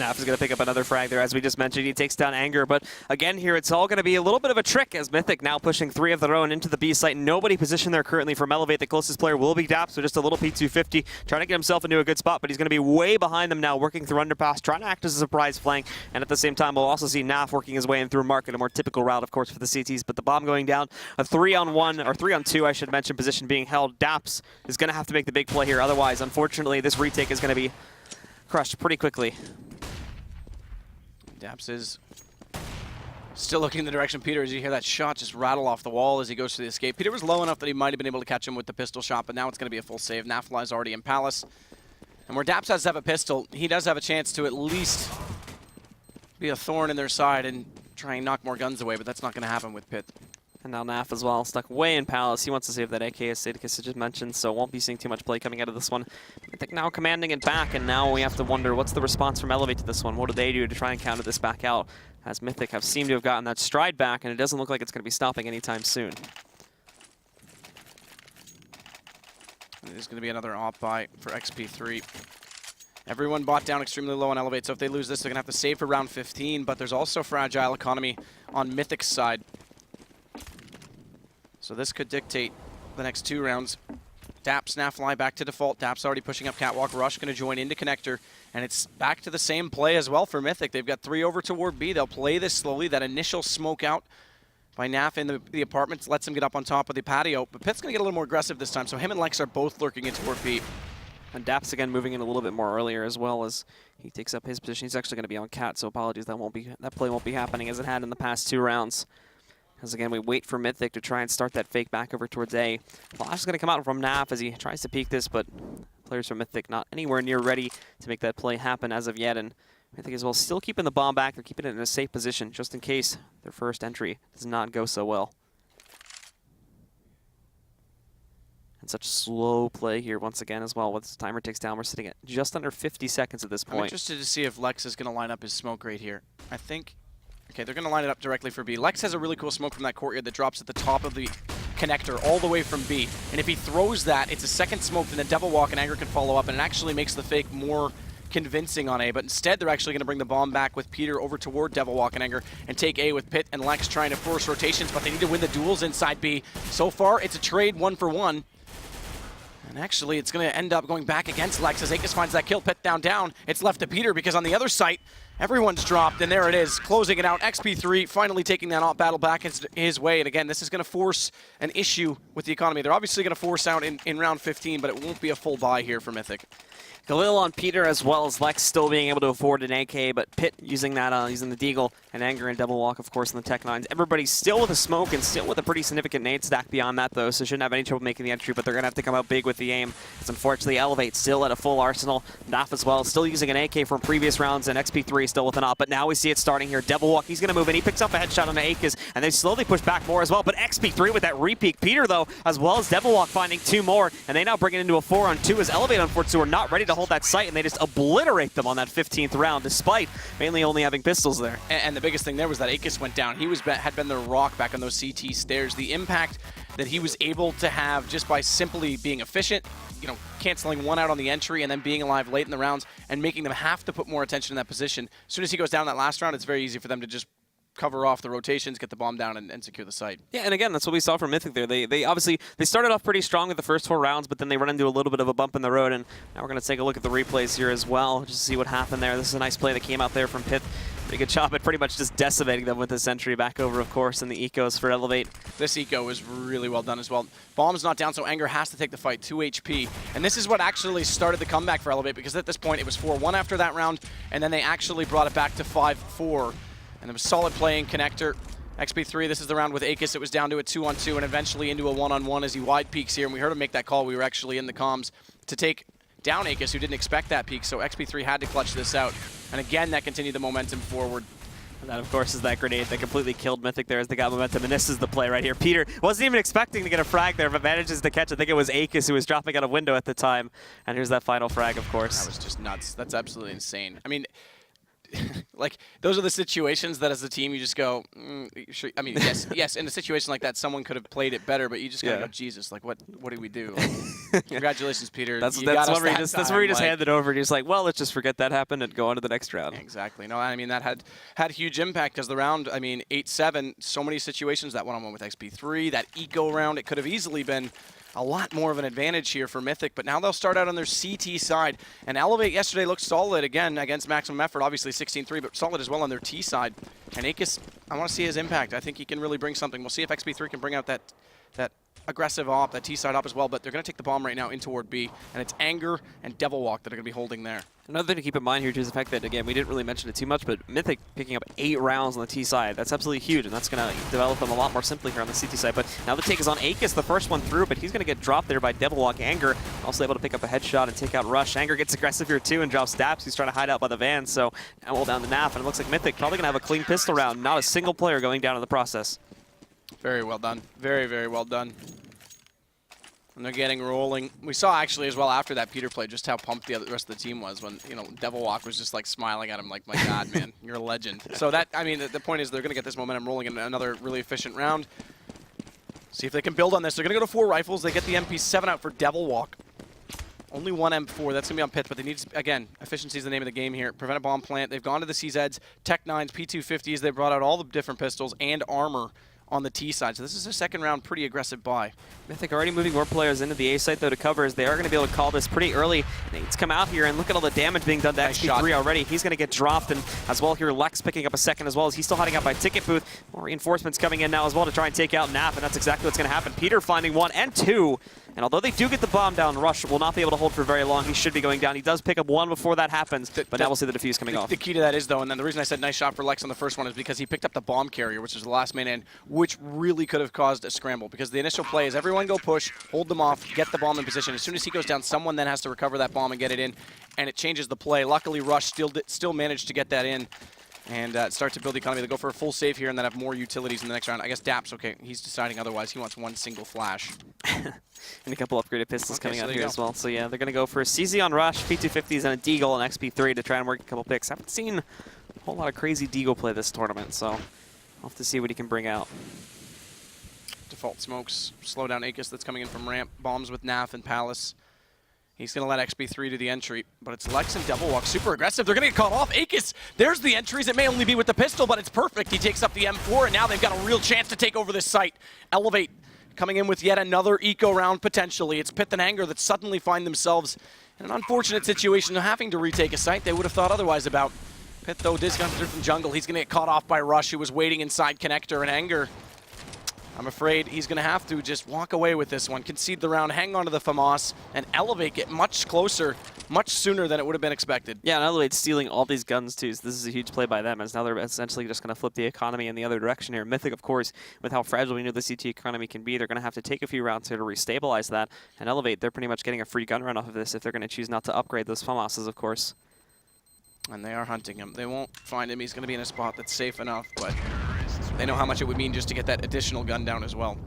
Naf is going to pick up another frag there, as we just mentioned. He takes down Anger, but again here it's all going to be a little bit of a trick as Mythic now pushing 3 of their own into the B site. Nobody positioned there currently from eLevate. The closest player will be Daps, so just a little P250, trying to get himself into a good spot, but he's going to be way behind them now, working through underpass, trying to act as a surprise flank, and at the same time we'll also see Naf working his way in through market, a more typical route, of course, for the CTs, but the bomb going down, a 3-on-1, or 3-on-2, I should mention, position being held. Daps is going to have to make the big play here, otherwise, unfortunately, this retake is going to be crushed pretty quickly. Daps is still looking in the direction of Peter as you hear that shot just rattle off the wall as he goes to the escape. Peter was low enough that he might have been able to catch him with the pistol shot, but now it's going to be a full save. Nafly's already in Palace. And where Daps has to have a pistol, he does have a chance to at least be a thorn in their side and try and knock more guns away, but that's not going to happen with Pit. And now Naf as well, stuck way in Palace. He wants to save that AK, as Sadicus just mentioned, so won't be seeing too much play coming out of this one. I think now commanding it back, and now we have to wonder what's the response from eLevate to this one. What do they do to try and counter this back out? As Mythic have seemed to have gotten that stride back, and it doesn't look like it's going to be stopping anytime soon. There's going to be another op buy for XP3. Everyone bought down extremely low on eLevate, so if they lose this, they're going to have to save for round 15, but there's also fragile economy on Mythic's side. So this could dictate the next 2 rounds. Daps, Nafly back to default. Daps already pushing up catwalk. Rush going to join into connector. And it's back to the same play as well for Mythic. They've got 3 over toward B. They'll play this slowly. That initial smoke out by Naf in the apartments lets him get up on top of the patio. But Pit's going to get a little more aggressive this time. So him and Lex are both lurking in toward B. And Daps again moving in a little bit more earlier as well as he takes up his position. He's actually going to be on cat, so apologies. That play won't be happening as it had in the past 2 rounds. As again, we wait for Mythic to try and start that fake back over towards A. Flash is going to come out from Naf as he tries to peek this, but players from Mythic not anywhere near ready to make that play happen as of yet. And Mythic as well still keeping the bomb back. They're keeping it in a safe position just in case their first entry does not go so well. And such slow play here once again as well. Once the timer ticks down, we're sitting at just under 50 seconds at this point. I'm interested to see if Lex is going to line up his smoke right here. I think... Okay, they're going to line it up directly for B. Lex has a really cool smoke from that courtyard that drops at the top of the connector all the way from B. And if he throws that, it's a second smoke, then the Devil Walk and Anger can follow up, and it actually makes the fake more convincing on A. But instead, they're actually going to bring the bomb back with Peter over toward Devil Walk and Anger and take A with Pit and Lex trying to force rotations, but they need to win the duels inside B. So far, it's a trade 1-for-1. And actually, it's going to end up going back against Lex as Akis finds that kill. Pit down. It's left to Peter because on the other site, everyone's dropped, and there it is, closing it out. XP3 finally taking that battle back his way. And again, this is going to force an issue with the economy. They're obviously going to force out in round 15, but it won't be a full buy here for Mythic. Galil on Peter as well as Lex still being able to afford an AK, but Pit using that, using the Deagle and Anger and Devil Walk, of course, in the Tech 9s. Everybody's still with a smoke and still with a pretty significant nade stack beyond that, though, so shouldn't have any trouble making the entry, but they're going to have to come out big with the aim. It's unfortunately eLevate still at a full arsenal. Naf as well, still using an AK from previous rounds, and XP3 still with an op, but now we see it starting here. Devil Walk, he's going to move in. He picks up a headshot on the Akis, and they slowly push back more as well, but XP3 with that repeat. Peter, though, as well as Devil Walk finding 2 more, and they now bring it into a 4-on-2 as eLevate, unfortunately, are not ready to hold that site, and they just obliterate them on that 15th round, despite mainly only having pistols there. And the biggest thing there was that Akis went down. He had been the rock back on those CT stairs. The impact that he was able to have just by simply being efficient, canceling one out on the entry and then being alive late in the rounds and making them have to put more attention in that position. As soon as he goes down that last round, it's very easy for them to just cover off the rotations, get the bomb down, and secure the site. Yeah, and again, that's what we saw from Mythic there. They obviously, they started off pretty strong with the first 4 rounds, but then they run into a little bit of a bump in the road, and now we're going to take a look at the replays here as well, just to see what happened there. This is a nice play that came out there from Pit. Pretty good job at pretty much just decimating them with this entry back over, of course, and the ecos for eLevate. This eco is really well done as well. Bomb's not down, so Anger has to take the fight, 2 HP. And this is what actually started the comeback for eLevate, because at this point it was 4-1 after that round, and then they actually brought it back to 5-4. And there was solid play in connector. XP3, this is the round with Akis. It was down to a 2-on-2 and eventually into a 1-on-1 as he wide peeks here. And we heard him make that call. We were actually in the comms to take down Akis, who didn't expect that peek. So XP3 had to clutch this out. And again, that continued the momentum forward. And that, of course, is that grenade that completely killed Mythic there as they got momentum. And this is the play right here. Peter wasn't even expecting to get a frag there, but manages to catch. I think it was Akis who was dropping out a window at the time. And here's that final frag, of course. That was just nuts. That's absolutely insane. I mean, like, those are the situations that as a team you just go, sure. I mean, yes, in a situation like that, someone could have played it better, but you just gotta go, Jesus, like, what did we do? Like, congratulations, Peter. That's where you just hand it over. You're just like, well, let's just forget that happened and go on to the next round. Exactly. No, I mean, that had huge impact because the round, I mean, 8-7, so many situations, that one-on-one with XP3, that eco round, it could have easily been a lot more of an advantage here for Mythic, but now they'll start out on their CT side. And eLevate yesterday looked solid again against Maximum Effort, obviously 16-3, but solid as well on their T side. And Akis, I want to see his impact. I think he can really bring something. We'll see if XP3 can bring out that aggressive op, that T side op as well, but they're going to take the bomb right now in toward B, and it's Anger and Devil Walk that are going to be holding there. Another thing to keep in mind here, too, is the fact that, again, we didn't really mention it too much, but Mythic picking up 8 rounds on the T side. That's absolutely huge, and that's going to develop them a lot more simply here on the CT side. But now the take is on Akis, the first one through, but he's going to get dropped there by Devil Walk. Anger also able to pick up a headshot and take out Rush. Anger gets aggressive here, too, and drops Daps. He's trying to hide out by the van, so now we'll down the Naf, and it looks like Mythic probably going to have a clean pistol round. Not a single player going down in the process. Very well done. Very, very well done. And they're getting rolling. We saw actually as well after that Peter play just how pumped the rest of the team was when, Devil Walk was just like smiling at him like, my God, man, you're a legend. So that, I mean, the point is they're going to get this momentum rolling in another really efficient round. See if they can build on this. They're going to go to 4 rifles. They get the MP7 out for Devil Walk. Only 1 M4. That's going to be on Pit, but they need, again, efficiency is the name of the game here. Prevent a bomb plant. They've gone to the CZs, Tech 9s, P250s. They brought out all the different pistols and armor on the T side. So this is a second round pretty aggressive buy. Mythic already moving more players into the A site, though, to cover, as they are going to be able to call this pretty early. Nate's come out here, and look at all the damage being done to XP3 already. He's going to get dropped, and as well here, Lex picking up a second as well, as he's still hiding out by Ticket Booth. More reinforcements coming in now as well to try and take out Nap, and that's exactly what's going to happen. Peter finding 1 and 2. And although they do get the bomb down, Rush will not be able to hold for very long. He should be going down. He does pick up 1 before that happens, but now we'll see the defuse coming off. The key to that is, though, and then the reason I said nice shot for Lex on the first one is because he picked up the bomb carrier, which is the last man in, which really could have caused a scramble, because the initial play is everyone go push, hold them off, get the bomb in position. As soon as he goes down, someone then has to recover that bomb and get it in, and it changes the play. Luckily, Rush still managed to get that in and start to build the economy. They go for a full save here and then have more utilities in the next round. I guess Daps, okay, he's deciding otherwise. He wants 1 single flash. And a couple upgraded pistols coming out here as well. So yeah, they're going to go for a CZ on Rush, P250s, and a Deagle and XP3 to try and work a couple picks. Haven't seen a whole lot of crazy Deagle play this tournament, so I'll have to see what he can bring out. default smokes, slow down Aegis that's coming in from ramp, bombs with Naf and Palace. He's going to let XP3 do the entry, but it's Lex and Devilwalk super aggressive. They're going to get caught off. Aegis, there's the entries. It may only be with the pistol, but it's perfect. He takes up the M4, and now they've got a real chance to take over this site. eLevate coming in with yet another eco round potentially. It's Pith and Anger that suddenly find themselves in an unfortunate situation of having to retake a site they would have thought otherwise about. Pith, though, is coming through from jungle. He's going to get caught off by Rush, who was waiting inside connector, and Anger, I'm afraid he's going to have to just walk away with this one, concede the round, hang on to the FAMAS, and eLevate get much closer, much sooner than it would have been expected. Yeah, and eLevate's stealing all these guns too, so this is a huge play by them, as now they're essentially just going to flip the economy in the other direction here. Mythic, of course, with how fragile we know the CT economy can be, they're going to have to take a few rounds here to restabilize that, and eLevate, they're pretty much getting a free gun run off of this if they're going to choose not to upgrade those FAMASs, of course. And they are hunting him. They won't find him. He's going to be in a spot that's safe enough, but they know how much it would mean just to get that additional gun down as well.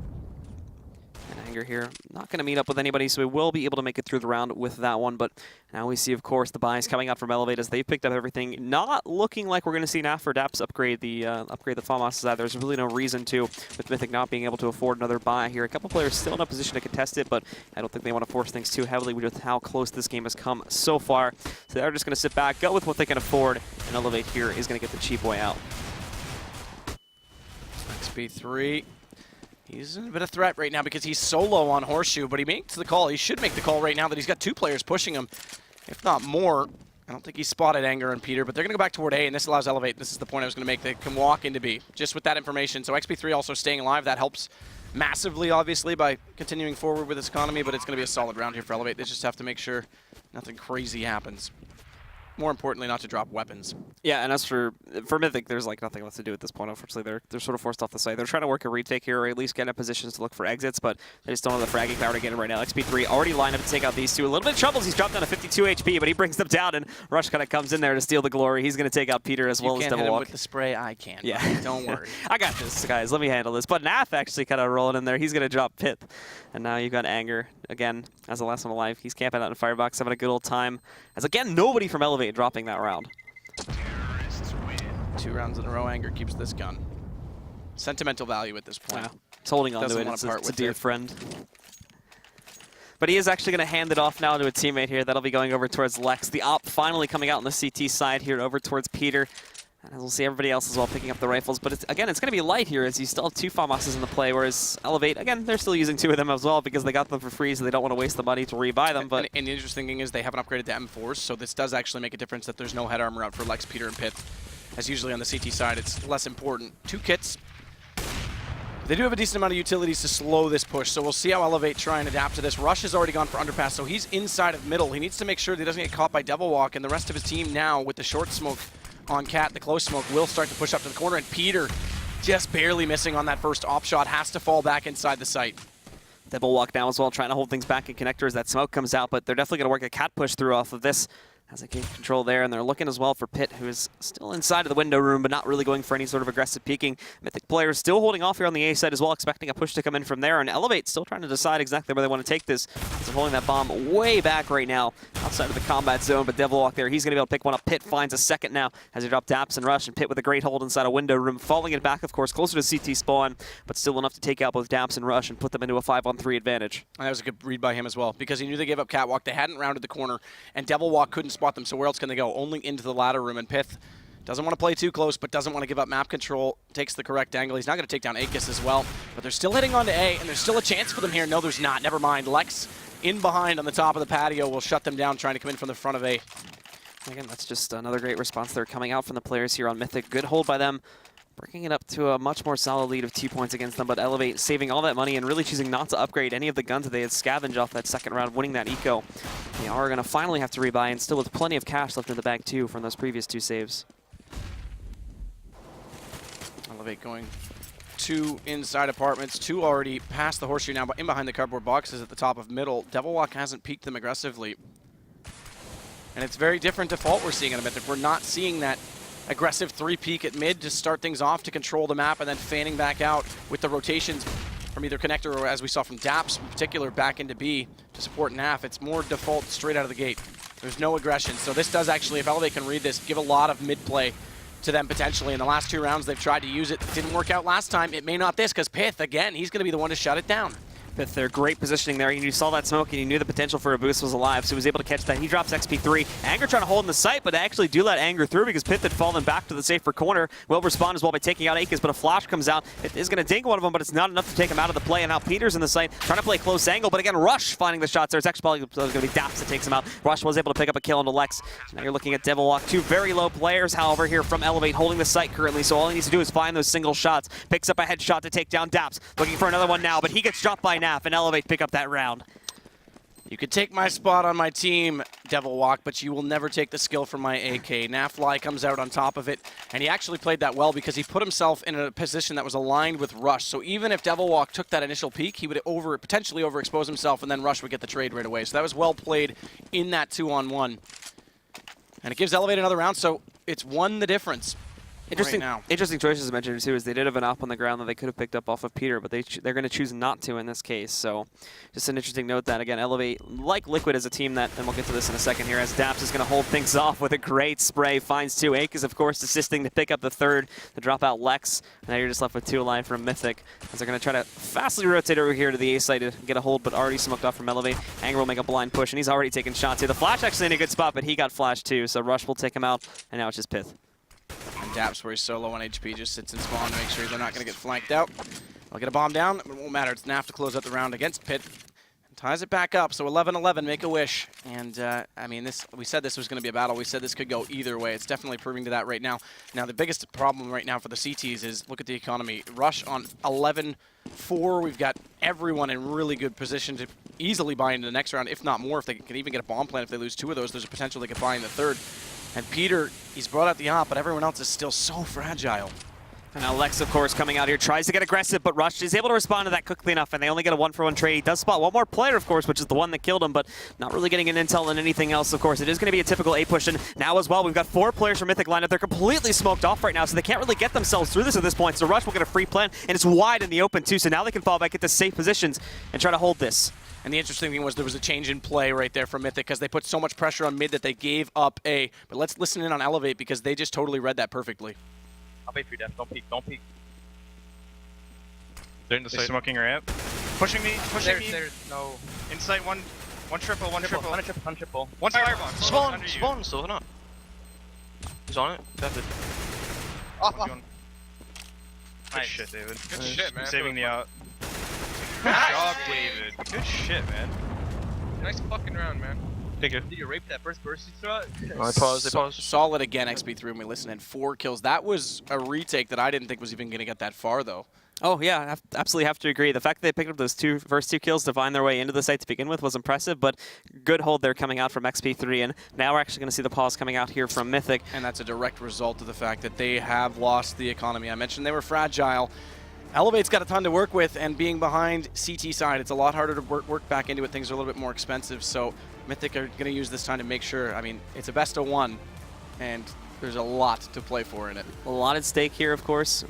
And Anger here, not going to meet up with anybody, so we will be able to make it through the round with that one. But now we see, of course, the buys coming out from eLevate as they've picked up everything. Not looking like we're going to see Naf or Daps upgrade the FAMAS. There's really no reason to, with Mythic not being able to afford another buy here. A couple players still in a position to contest it, but I don't think they want to force things too heavily with how close this game has come so far. So they're just going to sit back, go with what they can afford, and eLevate here is going to get the cheap way out. XP3. He's in a bit of threat right now because he's solo on Horseshoe, but he makes the call. He should make the call right now that he's got two players pushing him, if not more. I don't think he spotted Anger and Peter, but they're going to go back toward A, and this allows eLevate. This is the point I was going to make. They can walk into B just with that information. So XP3 also staying alive. That helps massively, obviously, by continuing forward with his economy, but it's going to be a solid round here for eLevate. They just have to make sure nothing crazy happens. More importantly, not to drop weapons. Yeah, and as for Mythic, there's like nothing left to do at this point. Unfortunately, they're sort of forced off the site. They're trying to work a retake here, or at least get in positions to look for exits, but they just don't have the fragging power to get it right now. XP3 already lined up to take out these two. A little bit of trouble. He's dropped down to 52 HP, but he brings them down, and Rush kind of comes in there to steal the glory. He's going to take out Peter as well as Devilwalk. You can't hit him with the spray. I can. Yeah, don't worry. I got this, guys. Let me handle this. But Naf actually kind of rolling in there. He's going to drop Pith, and now you've got Anger again as the last one alive. He's camping out in Firebox, having a good old time. As again, nobody from eLevate dropping that round. 2 rounds in a row, Anger keeps this gun. Sentimental value at this point. Yeah. It's holding on to it. It's a dear friend. But he is actually going to hand it off now to a teammate here. That'll be going over towards Lex. The op finally coming out on the CT side here over towards Peter. And we'll see everybody else as well picking up the rifles. But again, it's going to be light here as you still have 2 FAMASs in the play, whereas eLevate, again, they're still using 2 of them as well because they got them for free, so they don't want to waste the money to rebuy them. But and the interesting thing is they haven't upgraded to M4s, so this does actually make a difference that there's no head armor out for Lex, Peter, and Pith. As usually on the CT side, it's less important. 2 kits. They do have a decent amount of utilities to slow this push, so we'll see how eLevate try and adapt to this. Rush has already gone for underpass, so he's inside of middle. He needs to make sure that he doesn't get caught by Devilwalk, and the rest of his team now with the short smoke on Cat, the close smoke will start to push up to the corner, and Peter just barely missing on that first op shot, has to fall back inside the site. Devilwalk now as well, trying to hold things back in connector as that smoke comes out, but they're definitely going to work a Cat push through off of this as they gain control there, and they're looking as well for Pit, who is still inside of the window room, but not really going for any sort of aggressive peeking. Mythic players still holding off here on the A side as well, expecting a push to come in from there, and eLevate still trying to decide exactly where they want to take this. They're holding that bomb way back right now, outside of the combat zone, but Devilwalk there, he's going to be able to pick one up. Pit finds a second now as he drops Daps and Rush, and Pit with a great hold inside a window room, falling it back, of course, closer to CT spawn, but still enough to take out both Daps and Rush and put them into a 5-on-3 advantage. And that was a good read by him as well, because he knew they gave up Catwalk, they hadn't rounded the corner, and Devilwalk couldn't spot them, so where else can they go? Only into the ladder room, and Pith doesn't want to play too close, but doesn't want to give up map control, takes the correct angle. He's not going to take down Aegis as well, but they're still heading on to A, and there's still a chance for them here. No, there's not. Never mind. Lex in behind on the top of the patio will shut them down, trying to come in from the front of A. Again, that's just another great response there coming out from the players here on Mythic. Good hold by them, bringing it up to a much more solid lead of 2 points against them, but eLevate saving all that money and really choosing not to upgrade any of the guns that they had scavenged off that second round, winning that eco. They are going to finally have to rebuy, and still with plenty of cash left in the bag too from those previous 2 saves. eLevate going 2 inside apartments, 2 already past the horseshoe now, but in behind the cardboard boxes at the top of middle. Devilwalk hasn't peeked them aggressively. And it's very different default we're seeing in a Mythic. We're not seeing that aggressive 3-peek at mid to start things off to control the map, and then fanning back out with the rotations from either connector or, as we saw from Daps in particular, back into B to support Naf. It's more default straight out of the gate. There's no aggression. So this does actually, if eLevate can read this, give a lot of mid play to them potentially. In the last 2 rounds, they've tried to use it. Didn't work out last time. It may not this, because Pith, again, he's going to be the one to shut it down. Pith, they're great positioning there. You saw that smoke and you knew the potential for a boost was alive, so he was able to catch that. He drops XP3. Anger trying to hold in the sight, but they actually do let Anger through because Pith had fallen back to the safer corner. Will respond as well by taking out Akis, but a flash comes out. It is going to ding one of them, but it's not enough to take him out of the play. And now Peter's in the sight, trying to play close angle, but again, Rush finding the shots there. It's actually probably going to be Daps that takes him out. Rush was able to pick up a kill into Lex. So now you're looking at Devilwalk, 2 very low players, however, here from eLevate, holding the site currently, so all he needs to do is find those single shots. Picks up a headshot to take down Daps. Looking for another one now, but he gets dropped by Naf, and eLevate pick up that round. You could take my spot on my team, Devilwalk, but you will never take the skill from my AK. Nafly comes out on top of it, and he actually played that well because he put himself in a position that was aligned with Rush. So even if Devilwalk took that initial peek, he would potentially overexpose himself, and then Rush would get the trade right away. So that was well played in that 2-on-1. And it gives eLevate another round, so it's 1 the difference. Interesting choices mentioned too is they did have an op on the ground that they could have picked up off of Peter, but they're going to choose not to in this case. So just an interesting note that, again, eLevate, like Liquid, as a team that, and we'll get to this in a second here, as Daps is going to hold things off with a great spray, finds 2. Ake is, of course, assisting to pick up the 3rd, to drop out Lex. And now you're just left with 2 alive from Mythic, as they're going to try to fastly rotate over here to the A side to get a hold, but already smoked off from eLevate. Anger will make a blind push, and he's already taking shots here. The flash actually in a good spot, but he got flashed too, so Rush will take him out, and now it's just Pith. And Daps, where he's so low on HP, just sits in spawn to make sure they're not going to get flanked out. They'll get a bomb down. It won't matter. It's Naf to close out the round against Pit. And ties it back up. So 11-11, make a wish. And, I mean, we said this was going to be a battle. We said this could go either way. It's definitely proving to that right now. Now, the biggest problem right now for the CTs is, look at the economy. Rush on 11-4. We've got everyone in really good position to easily buy into the next round, if not more. If they can even get a bomb plant, if they lose 2 of those, there's a potential they could buy in the 3rd. And Peter, he's brought out the op, but everyone else is still so fragile. And now Lex, of course, coming out here, tries to get aggressive, but Rush is able to respond to that quickly enough, and they only get a 1-for-1 trade. He does spot one more player, of course, which is the one that killed him, but not really getting an intel on anything else, of course. It is going to be a typical A push, and now as well, we've got 4 players from Mythic lineup. They're completely smoked off right now, so they can't really get themselves through this at this point. So Rush will get a free plant, and it's wide in the open, too, so now they can fall back into safe positions and try to hold this. And the interesting thing was there was a change in play right there from Mythic because they put so much pressure on mid that they gave up A. But let's listen in on eLevate because they just totally read that perfectly. I'll wait for you, Dan. Don't peek. Don't peek. They're in the side. Smoking ramp. Pushing me. Pushing me. There's no... Inside one triple. One triple. One triple. One firebomb. Spawn, still not. He's on it. Dead. Off. Nice shit, David. Good shit, man. Saving the out. Good job, David. Good shit, man. Nice fucking round, man. Thank you. Did you rape that first burst you threw? I paused. Solid again, XP3 when we listen, and 4 kills. That was a retake that I didn't think was even going to get that far, though. Oh, yeah, I absolutely have to agree. The fact that they picked up those first two kills to find their way into the site to begin with was impressive, but good hold there coming out from XP3, and now we're actually going to see the pause coming out here from Mythic. And that's a direct result of the fact that they have lost the economy. I mentioned they were fragile. eLevate's got a ton to work with, and being behind CT side, it's a lot harder to work back into it. Things are a little bit more expensive, so Mythic are going to use this time to make sure. I mean, it's a best of 1, and there's a lot to play for in it. A lot at stake here, of course.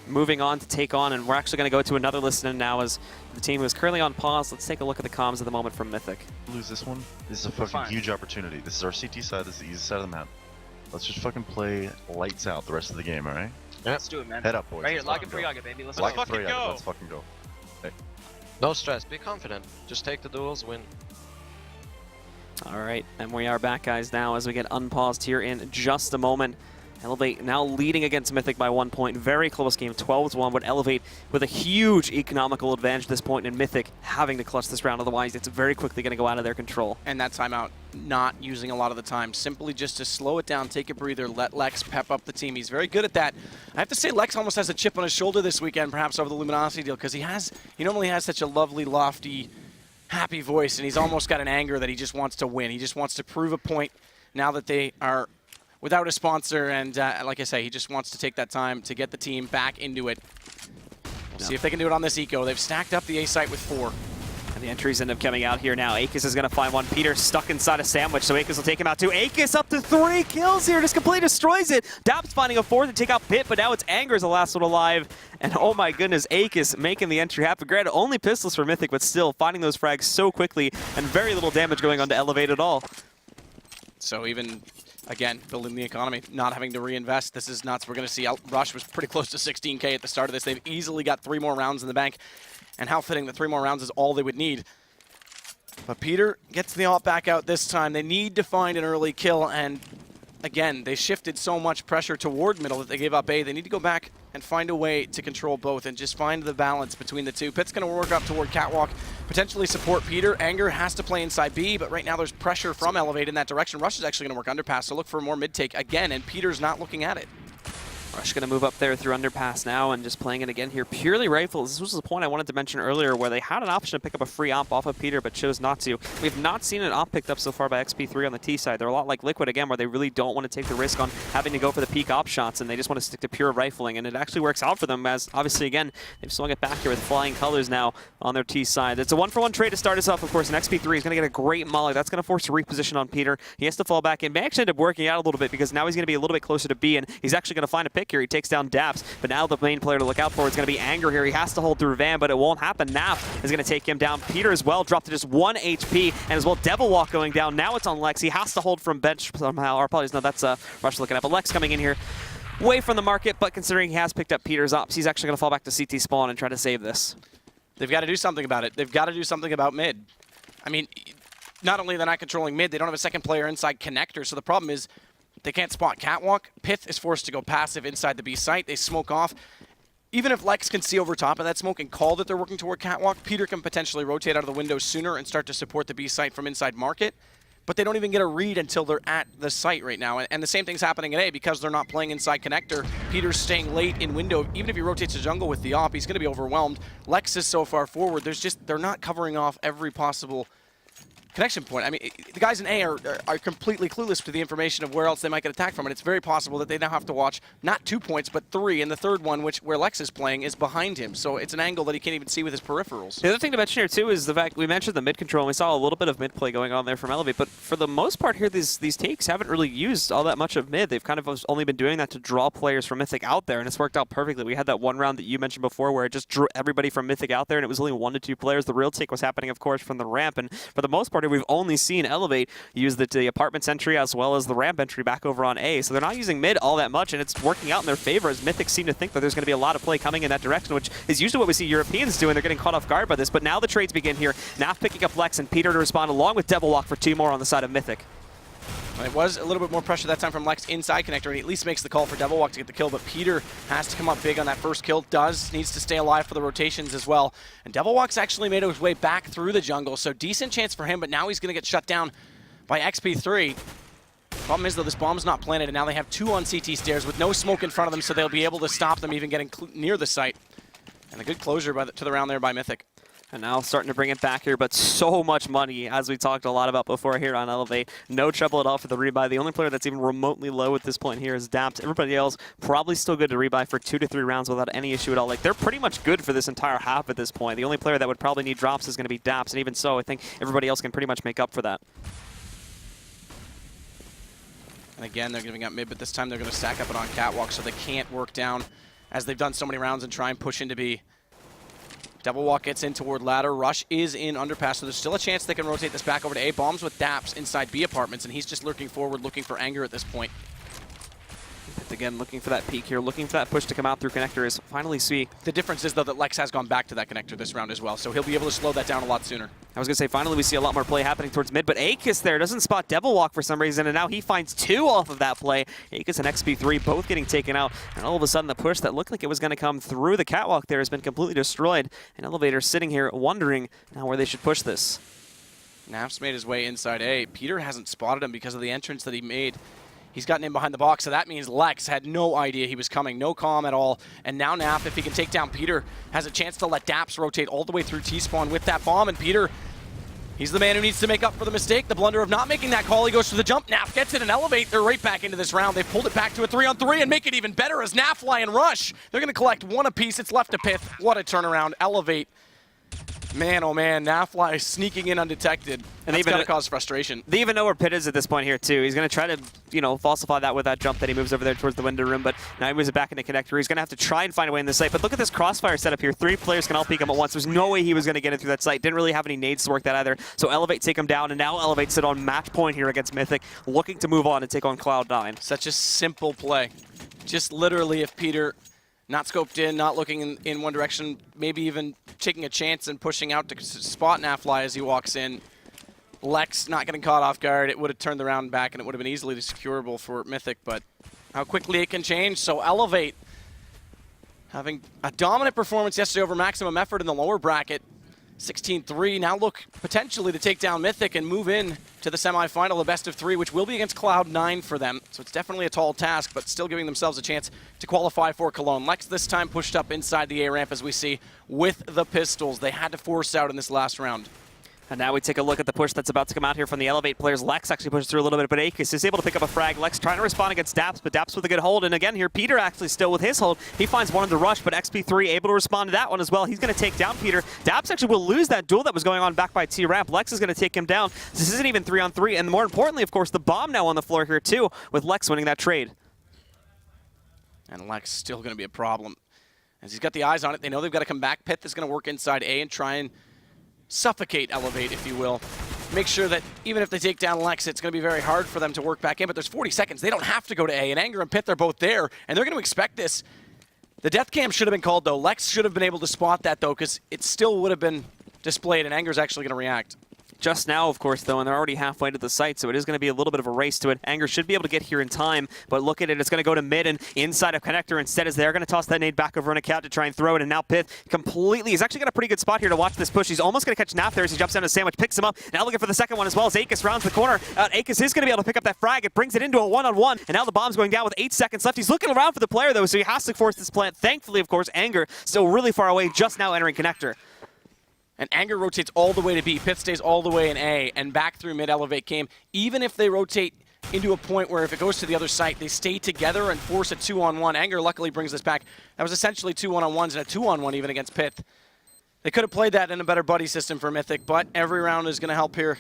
Moving on to take on, and we're actually going to go to another listen now as the team who is currently on pause. Let's take a look at the comms at the moment from Mythic. Lose this one. This is a fucking huge opportunity. This is our CT side. This is the easy side of the map. Let's just fucking play lights out the rest of the game, alright? Yeah. Let's do it, man. Head up, boys. Right here, lock it for Yaga, baby. Let's fucking fucking go. Let's fucking go. Hey. No stress. Be confident. Just take the duels, win. All right, and we are back, guys, now as we get unpaused here in just a moment. eLevate now leading against Mythic by 1 point. Very close game, 12-1, but eLevate with a huge economical advantage at this point, and Mythic having to clutch this round. Otherwise, it's very quickly going to go out of their control. And that timeout, not using a lot of the time. Simply just to slow it down, take a breather, let Lex pep up the team. He's very good at that. I have to say, Lex almost has a chip on his shoulder this weekend, perhaps over the Luminosity deal, because he normally has such a lovely, lofty, happy voice, and he's almost got an anger that he just wants to win. He just wants to prove a point now that they are without a sponsor, and like I say, he just wants to take that time to get the team back into it. We'll see if they can do it on this eco. They've stacked up the A site with 4. And the entries end up coming out here now. Akis is going to find one. Peter stuck inside a sandwich, so Akis will take him out too. Akis up to 3 kills here, just completely destroys it. Daps finding a 4th to take out Pit, but now it's Anger is the last one alive. And oh my goodness, Akis making the entry happen. Granted, only pistols for Mythic, but still finding those frags so quickly and very little damage going on to eLevate at all. So even Again, building the economy, not having to reinvest. This is nuts. We're going to see Rush was pretty close to 16K at the start of this. They've easily got 3 more rounds in the bank. And how fitting that 3 more rounds is all they would need. But Peter gets the op back out this time. They need to find an early kill. And again, they shifted so much pressure toward middle that they gave up A. They need to go back and find a way to control both and just find the balance between the two. Pitt's going to work up toward Catwalk, potentially support Peter. Anger has to play inside B, but right now there's pressure from eLevate in that direction. Rush is actually going to work underpass, so look for more mid-take again, and Peter's not looking at it. Rush going to move up there through underpass now and just playing it again here. Purely rifles. This was the point I wanted to mention earlier where they had an option to pick up a free op off of Peter but chose not to. We've not seen an op picked up so far by XP3 on the T side. They're a lot like Liquid again where they really don't want to take the risk on having to go for the peak op shots and they just want to stick to pure rifling, and it actually works out for them as obviously again they've swung it back here with flying colors now on their T side. It's a 1-for-1 trade to start us off, of course, and XP3 is going to get a great molly. That's going to force a reposition on Peter. He has to fall back in. May actually end up working out a little bit because now he's going to be a little bit closer to B and he's actually going to find a pick here. He takes down Daps, but now the main player to look out for is going to be Anger here. He has to hold through Van, but it won't happen. Naf is going to take him down. Peter as well dropped to just 1 HP, and as well Devil Walk going down. Now it's on Lex. He has to hold from bench somehow. Or apologies, no, that's Rush looking at. But Lex coming in here way from the market, but considering he has picked up Peter's ops, he's actually going to fall back to CT spawn and try to save this. They've got to do something about it. They've got to do something about mid. I mean, not only are they not controlling mid, they don't have a second player inside connector, so the problem is they can't spot Catwalk. Pith is forced to go passive inside the B site. They smoke off. Even if Lex can see over top of that smoke and call that they're working toward Catwalk, Peter can potentially rotate out of the window sooner and start to support the B site from inside market. But they don't even get a read until they're at the site right now. And the same thing's happening at A because they're not playing inside connector. Peter's staying late in window. Even if he rotates to jungle with the op, he's going to be overwhelmed. Lex is so far forward. They're not covering off every possible connection point. I mean, the guys in A are completely clueless to the information of where else they might get attacked from, and it's very possible that they now have to watch not 2 points, but 3, and the third one, where Lex is playing, is behind him. So it's an angle that he can't even see with his peripherals. The other thing to mention here, too, is the fact we mentioned the mid control, and we saw a little bit of mid play going on there from eLevate, but for the most part here, these takes haven't really used all that much of mid. They've kind of only been doing that to draw players from Mythic out there, and it's worked out perfectly. We had that one round that you mentioned before where it just drew everybody from Mythic out there, and it was only 1 to 2 players. The real take was happening, of course, from the ramp, and for the most part, we've only seen eLevate use the apartments entry as well as the ramp entry back over on A. So they're not using mid all that much, and it's working out in their favor as Mythic seem to think that there's going to be a lot of play coming in that direction, which is usually what we see Europeans doing. They're getting caught off guard by this, but now the trades begin here. Naf picking up Lex and Peter to respond along with Devil Walk for 2 more on the side of Mythic. It was a little bit more pressure that time from Lex inside connector, and he at least makes the call for Devil Walk to get the kill, but Peter has to come up big on that first kill. Needs to stay alive for the rotations as well. And Devil Walk's actually made his way back through the jungle, so decent chance for him, but now he's going to get shut down by XP3. Problem is, though, this bomb's not planted, and now they have 2 on CT stairs with no smoke in front of them, so they'll be able to stop them even getting near the site. And a good closure to the round there by Mythic. And now starting to bring it back here, but so much money, as we talked a lot about before here on eLevate. No trouble at all for the rebuy. The only player that's even remotely low at this point here is Daps. Everybody else probably still good to rebuy for 2 to 3 rounds without any issue at all. Like, they're pretty much good for this entire half at this point. The only player that would probably need drops is going to be Daps, and even so, I think everybody else can pretty much make up for that. And again, they're giving up mid, but this time they're going to stack up it on Catwalk, so they can't work down as they've done so many rounds and try and push into B. Devil Walk gets in toward ladder. Rush is in underpass, so there's still a chance they can rotate this back over to A. Bombs with Daps inside B apartments, and he's just lurking forward, looking for Anger at this point. Again, looking for that peak here, looking for that push to come out through connector is finally see. The difference is, though, that Lex has gone back to that connector this round as well, so he'll be able to slow that down a lot sooner. I was going to say, finally we see a lot more play happening towards mid, but Akis there doesn't spot Devil Walk for some reason, and now he finds 2 off of that play. Akis and XP3 both getting taken out, and all of a sudden the push that looked like it was going to come through the catwalk there has been completely destroyed, and Elevator sitting here wondering now where they should push this. Naf's made his way inside A. Peter hasn't spotted him because of the entrance that he made. He's gotten in behind the box, so that means Lex had no idea he was coming, no comm at all. And now Naf, if he can take down Peter, has a chance to let Daps rotate all the way through T-spawn with that bomb. And Peter, he's the man who needs to make up for the mistake, the blunder of not making that call. He goes for the jump. Naf gets it and eLevate. They're right back into this round. They've pulled it back to a 3-on-3 and make it even better as Naf fly and Rush. They're going to collect 1 apiece. It's left to Pith. What a turnaround. eLevate Man, oh man, Nafly sneaking in undetected. And that's going to cause frustration. They even know where Pitt is at this point here, too. He's going to try to, you know, falsify that with that jump that he moves over there towards the window room, but now he moves it back into connector. He's going to have to try and find a way in the site, but look at this crossfire setup here. 3 players can all peek him at once. There's no way he was going to get it through that site. Didn't really have any nades to work that either. So eLevate take him down, and now eLevate sit on match point here against Mythic, looking to move on and take on Cloud9. Such a simple play. Just literally if Peter not scoped in, not looking in one direction, maybe even taking a chance and pushing out to spot Nafly as he walks in. Lex not getting caught off guard, it would have turned the round back and it would have been easily securable for Mythic, but how quickly it can change. So eLevate having a dominant performance yesterday over maximum effort in the lower bracket. 16-3, now look potentially to take down Mythic and move in to the semifinal, the best of 3, which will be against Cloud9 for them. So it's definitely a tall task, but still giving themselves a chance to qualify for Cologne. Lex this time pushed up inside the A ramp, as we see, with the pistols. They had to force out in this last round. And now we take a look at the push that's about to come out here from the eLevate players. Lex actually pushes through a little bit, but Akis is able to pick up a frag. Lex trying to respond against Daps, but Daps with a good hold. And again here, Peter actually still with his hold. He finds one in the rush, but XP3 able to respond to that one as well. He's going to take down Peter. Daps actually will lose that duel that was going on back by T-Ramp. Lex is going to take him down. This isn't even 3-on-3, and more importantly, of course, the bomb now on the floor here too, with Lex winning that trade. And Lex still going to be a problem. As he's got the eyes on it, they know they've got to come back. Pith is going to work inside A and try and suffocate eLevate, if you will. Make sure that even if they take down Lex, it's going to be very hard for them to work back in, but there's 40 seconds. They don't have to go to A, and Anger and Pith are both there, and they're going to expect this. The death cam should have been called, though. Lex should have been able to spot that, though, because it still would have been displayed, and Anger's actually going to react. Just now, of course, though, and they're already halfway to the site, so it is going to be a little bit of a race to it. Anger should be able to get here in time, but look at it. It's going to go to mid and inside of connector instead, as they're going to toss that nade back over on a cat to try and throw it, and now Pith completely, he's actually got a pretty good spot here to watch this push. He's almost going to catch Naf there as he jumps down to Sandwich, picks him up, now looking for the second one as well as Akis rounds the corner. Akis is going to be able to pick up that frag. It brings it into a one-on-one, and now the bomb's going down with 8 seconds left. He's looking around for the player, though, so he has to force this plant. Thankfully, of course, Anger still really far away, just now entering connector. And Anger rotates all the way to B. Pith stays all the way in A, and back through mid eLevate came. Even if they rotate into a point where if it goes to the other site, they stay together and force a 2-on-1. Anger luckily brings this back. That was essentially 2 1-on-1s and a 2-on-1 even against Pith. They could have played that in a better buddy system for Mythic, but every round is going to help here.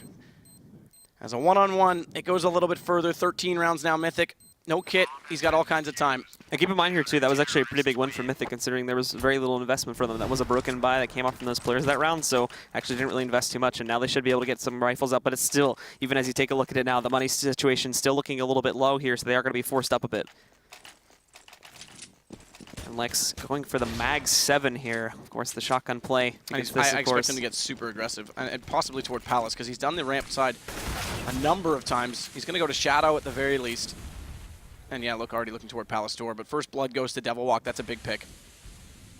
As a 1-on-1, it goes a little bit further. 13 rounds now, Mythic. No kit. He's got all kinds of time. And keep in mind here, too, that was actually a pretty big win for Mythic, considering there was very little investment for them. That was a broken buy that came off from those players that round, so actually didn't really invest too much, and now they should be able to get some rifles up. But it's still, even as you take a look at it now, the money situation still looking a little bit low here, so they are going to be forced up a bit. And Lex going for the Mag 7 here. Of course, the shotgun play. I expect him to get super aggressive, and possibly toward Palace, because he's done the ramp side a number of times. He's going to go to Shadow at the very least. And yeah, look, already looking toward Palace Door, but first blood goes to Devil Walk. That's a big pick.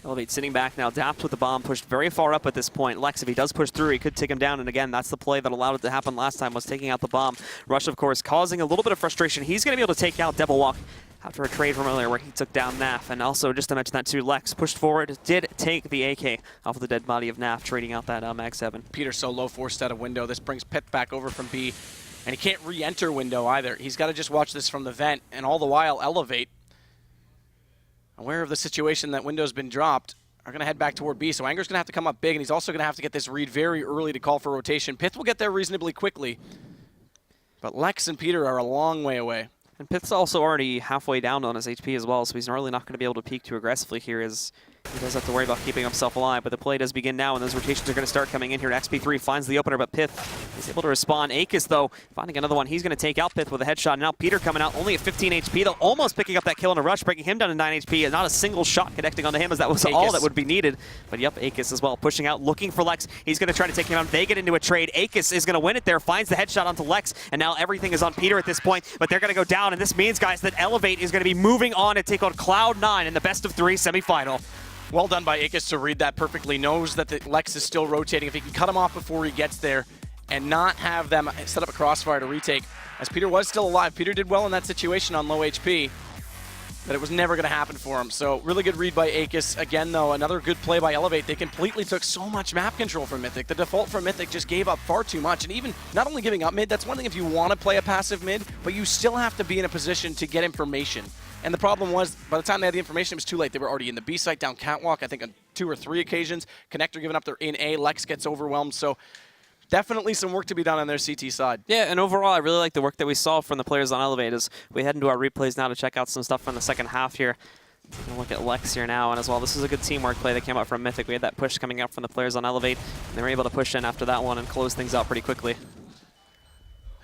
eLevate sitting back now. Daps with the bomb pushed very far up at this point. Lex, if he does push through, he could take him down. And again, that's the play that allowed it to happen last time, was taking out the bomb. Rush, of course, causing a little bit of frustration. He's going to be able to take out Devil Walk after a trade from earlier where he took down Naf. And also, just to mention that too, Lex pushed forward, did take the AK off of the dead body of Naf, trading out that Mag 7. Peter so low forced out of window. This brings Pith back over from B. And he can't re-enter window either. He's got to just watch this from the vent. And all the while, eLevate, aware of the situation that window's been dropped, are going to head back toward B. So Anger's going to have to come up big, and he's also going to have to get this read very early to call for rotation. Pith will get there reasonably quickly. But Lex and Peter are a long way away. And Pith's also already halfway down on his HP as well, so he's really not going to be able to peek too aggressively here, as he does have to worry about keeping himself alive. But the play does begin now, and those rotations are going to start coming in here. XP3 finds the opener, but Pith is able to respond. Akis, though, finding another one. He's going to take out Pith with a headshot. Now Peter coming out only at 15 HP, though, almost picking up that kill in a rush, breaking him down to 9 HP. And not a single shot connecting onto him, as that was all that would be needed. But yep, Akis as well, pushing out, looking for Lex. He's going to try to take him out. They get into a trade. Akis is going to win it there, finds the headshot onto Lex, and now everything is on Peter at this point. But they're going to go down, and this means, guys, that eLevate is going to be moving on to take on Cloud9 in the best of 3 semifinal. Well done by Akis to read that perfectly. Knows that the Lex is still rotating. If he can cut him off before he gets there and not have them set up a crossfire to retake, as Peter was still alive. Peter did well in that situation on low HP. that it was never going to happen for him. So really good read by Aegis. Again, though, another good play by eLevate. They completely took so much map control from Mythic. The default from Mythic just gave up far too much. And even not only giving up mid, that's one thing if you want to play a passive mid, but you still have to be in a position to get information. And the problem was, by the time they had the information, it was too late. They were already in the B site down Catwalk, I think on 2 or 3 occasions. Connector giving up their in A. Lex gets overwhelmed. So definitely some work to be done on their CT side. Yeah, and overall, I really like the work that we saw from the players on eLevate as we head into our replays now to check out some stuff from the second half here. We'll look at Lex here now, and as well, this is a good teamwork play that came out from Mythic. We had that push coming out from the players on eLevate, and they were able to push in after that one and close things out pretty quickly.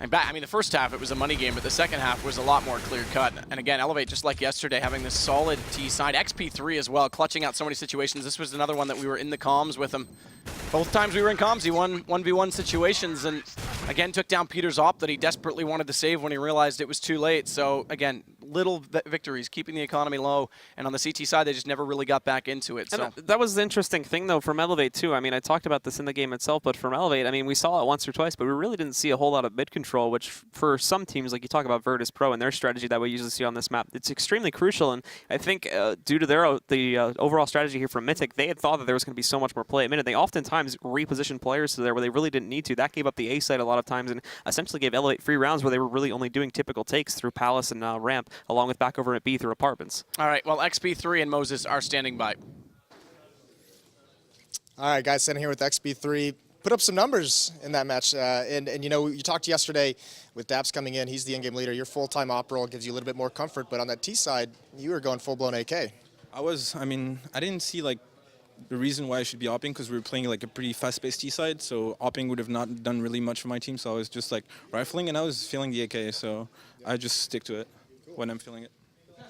I mean, the first half, it was a money game, but the second half was a lot more clear-cut. And again, eLevate, just like yesterday, having this solid T side. XP3 as well, clutching out so many situations. This was another one that we were in the comms with him. Both times we were in comms, he won 1v1 situations, and again, took down Peter's op that he desperately wanted to save when he realized it was too late. So again, little victories, keeping the economy low. And on the CT side, they just never really got back into it. So that was the interesting thing, though, from eLevate, too. I mean, I talked about this in the game itself, but from eLevate, I mean, we saw it once or twice, but we really didn't see a whole lot of mid control, which for some teams, like you talk about Virtus Pro and their strategy that we usually see on this map, it's extremely crucial. And I think due to their overall strategy here from Mythic, they had thought that there was going to be so much more play at mid, and they oftentimes repositioned players to there where they really didn't need to. That gave up the A side a lot of times and essentially gave eLevate free rounds where they were really only doing typical takes through Palace and Ramp, along with back over at B through apartments. all right, well, XP3 and Moses are standing by. All right, guys, sitting here with XB3. Put up some numbers in that match. And you know, you talked yesterday with Daps coming in. He's the in-game leader. Your full-time op role gives you a little bit more comfort. But on that T side, you were going full-blown AK. I mean, I didn't see, like, the reason why I should be opping because we were playing, like, a pretty fast-paced T side. So opping would have not done really much for my team. So I was just, like, rifling, and I was feeling the AK. So I just stick to it when I'm feeling it.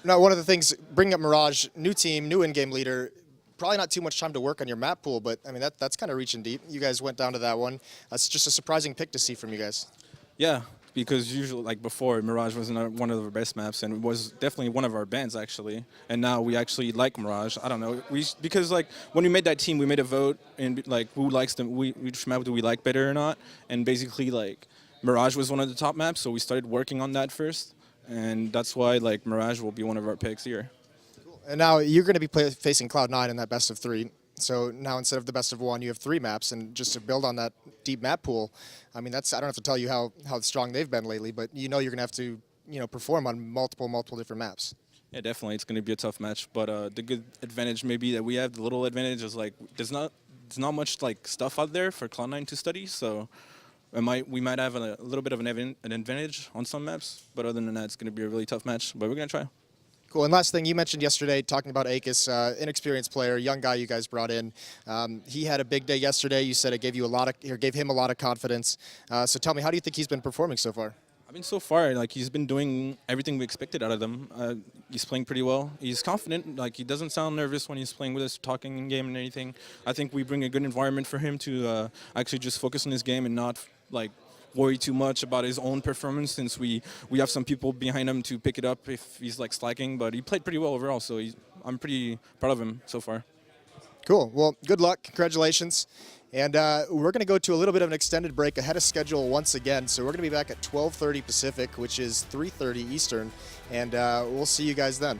Now, one of the things, bringing up Mirage, new team, new in-game leader, probably not too much time to work on your map pool, but I mean, that's kind of reaching deep. You guys went down to that one. That's just a surprising pick to see from you guys. Yeah, because usually, like before, Mirage wasn't one of our best maps, and it was definitely one of our bans, actually. And now we actually like Mirage. I don't know. Because, like, when we made that team, we made a vote, and, like, who likes them, which map do we like better or not? And basically, like, Mirage was one of the top maps, so we started working on that first. And that's why, like, Mirage will be one of our picks here. And now you're going to be facing Cloud9 in that best of 3. So now instead of the best of 1, you have 3 maps. And just to build on that deep map pool, I mean, I don't have to tell you how strong they've been lately, but you know you're going to have to, you know, perform on multiple different maps. Yeah, definitely. It's going to be a tough match. But the good advantage maybe that we have, the little advantage is, like, there's not much, like, stuff out there for Cloud9 to study. So we might have a little bit of an advantage on some maps. But other than that, it's going to be a really tough match. But we're going to try. Cool. And last thing, you mentioned yesterday, talking about Aegis, inexperienced player, young guy you guys brought in. He had a big day yesterday. You said it gave him a lot of confidence. So tell me, how do you think he's been performing so far? I mean, so far, like, he's been doing everything we expected out of him. He's playing pretty well. He's confident. Like, he doesn't sound nervous when he's playing with us, talking in game and anything. I think we bring a good environment for him to actually just focus on his game and not, like, worry too much about his own performance, since we have some people behind him to pick it up if he's, like, slacking. But he played pretty well overall, so I'm pretty proud of him so far. Cool. Well, good luck. Congratulations. And we're going to go to a little bit of an extended break ahead of schedule once again. So we're going to be back at 12:30 Pacific, which is 3:30 Eastern. And we'll see you guys then.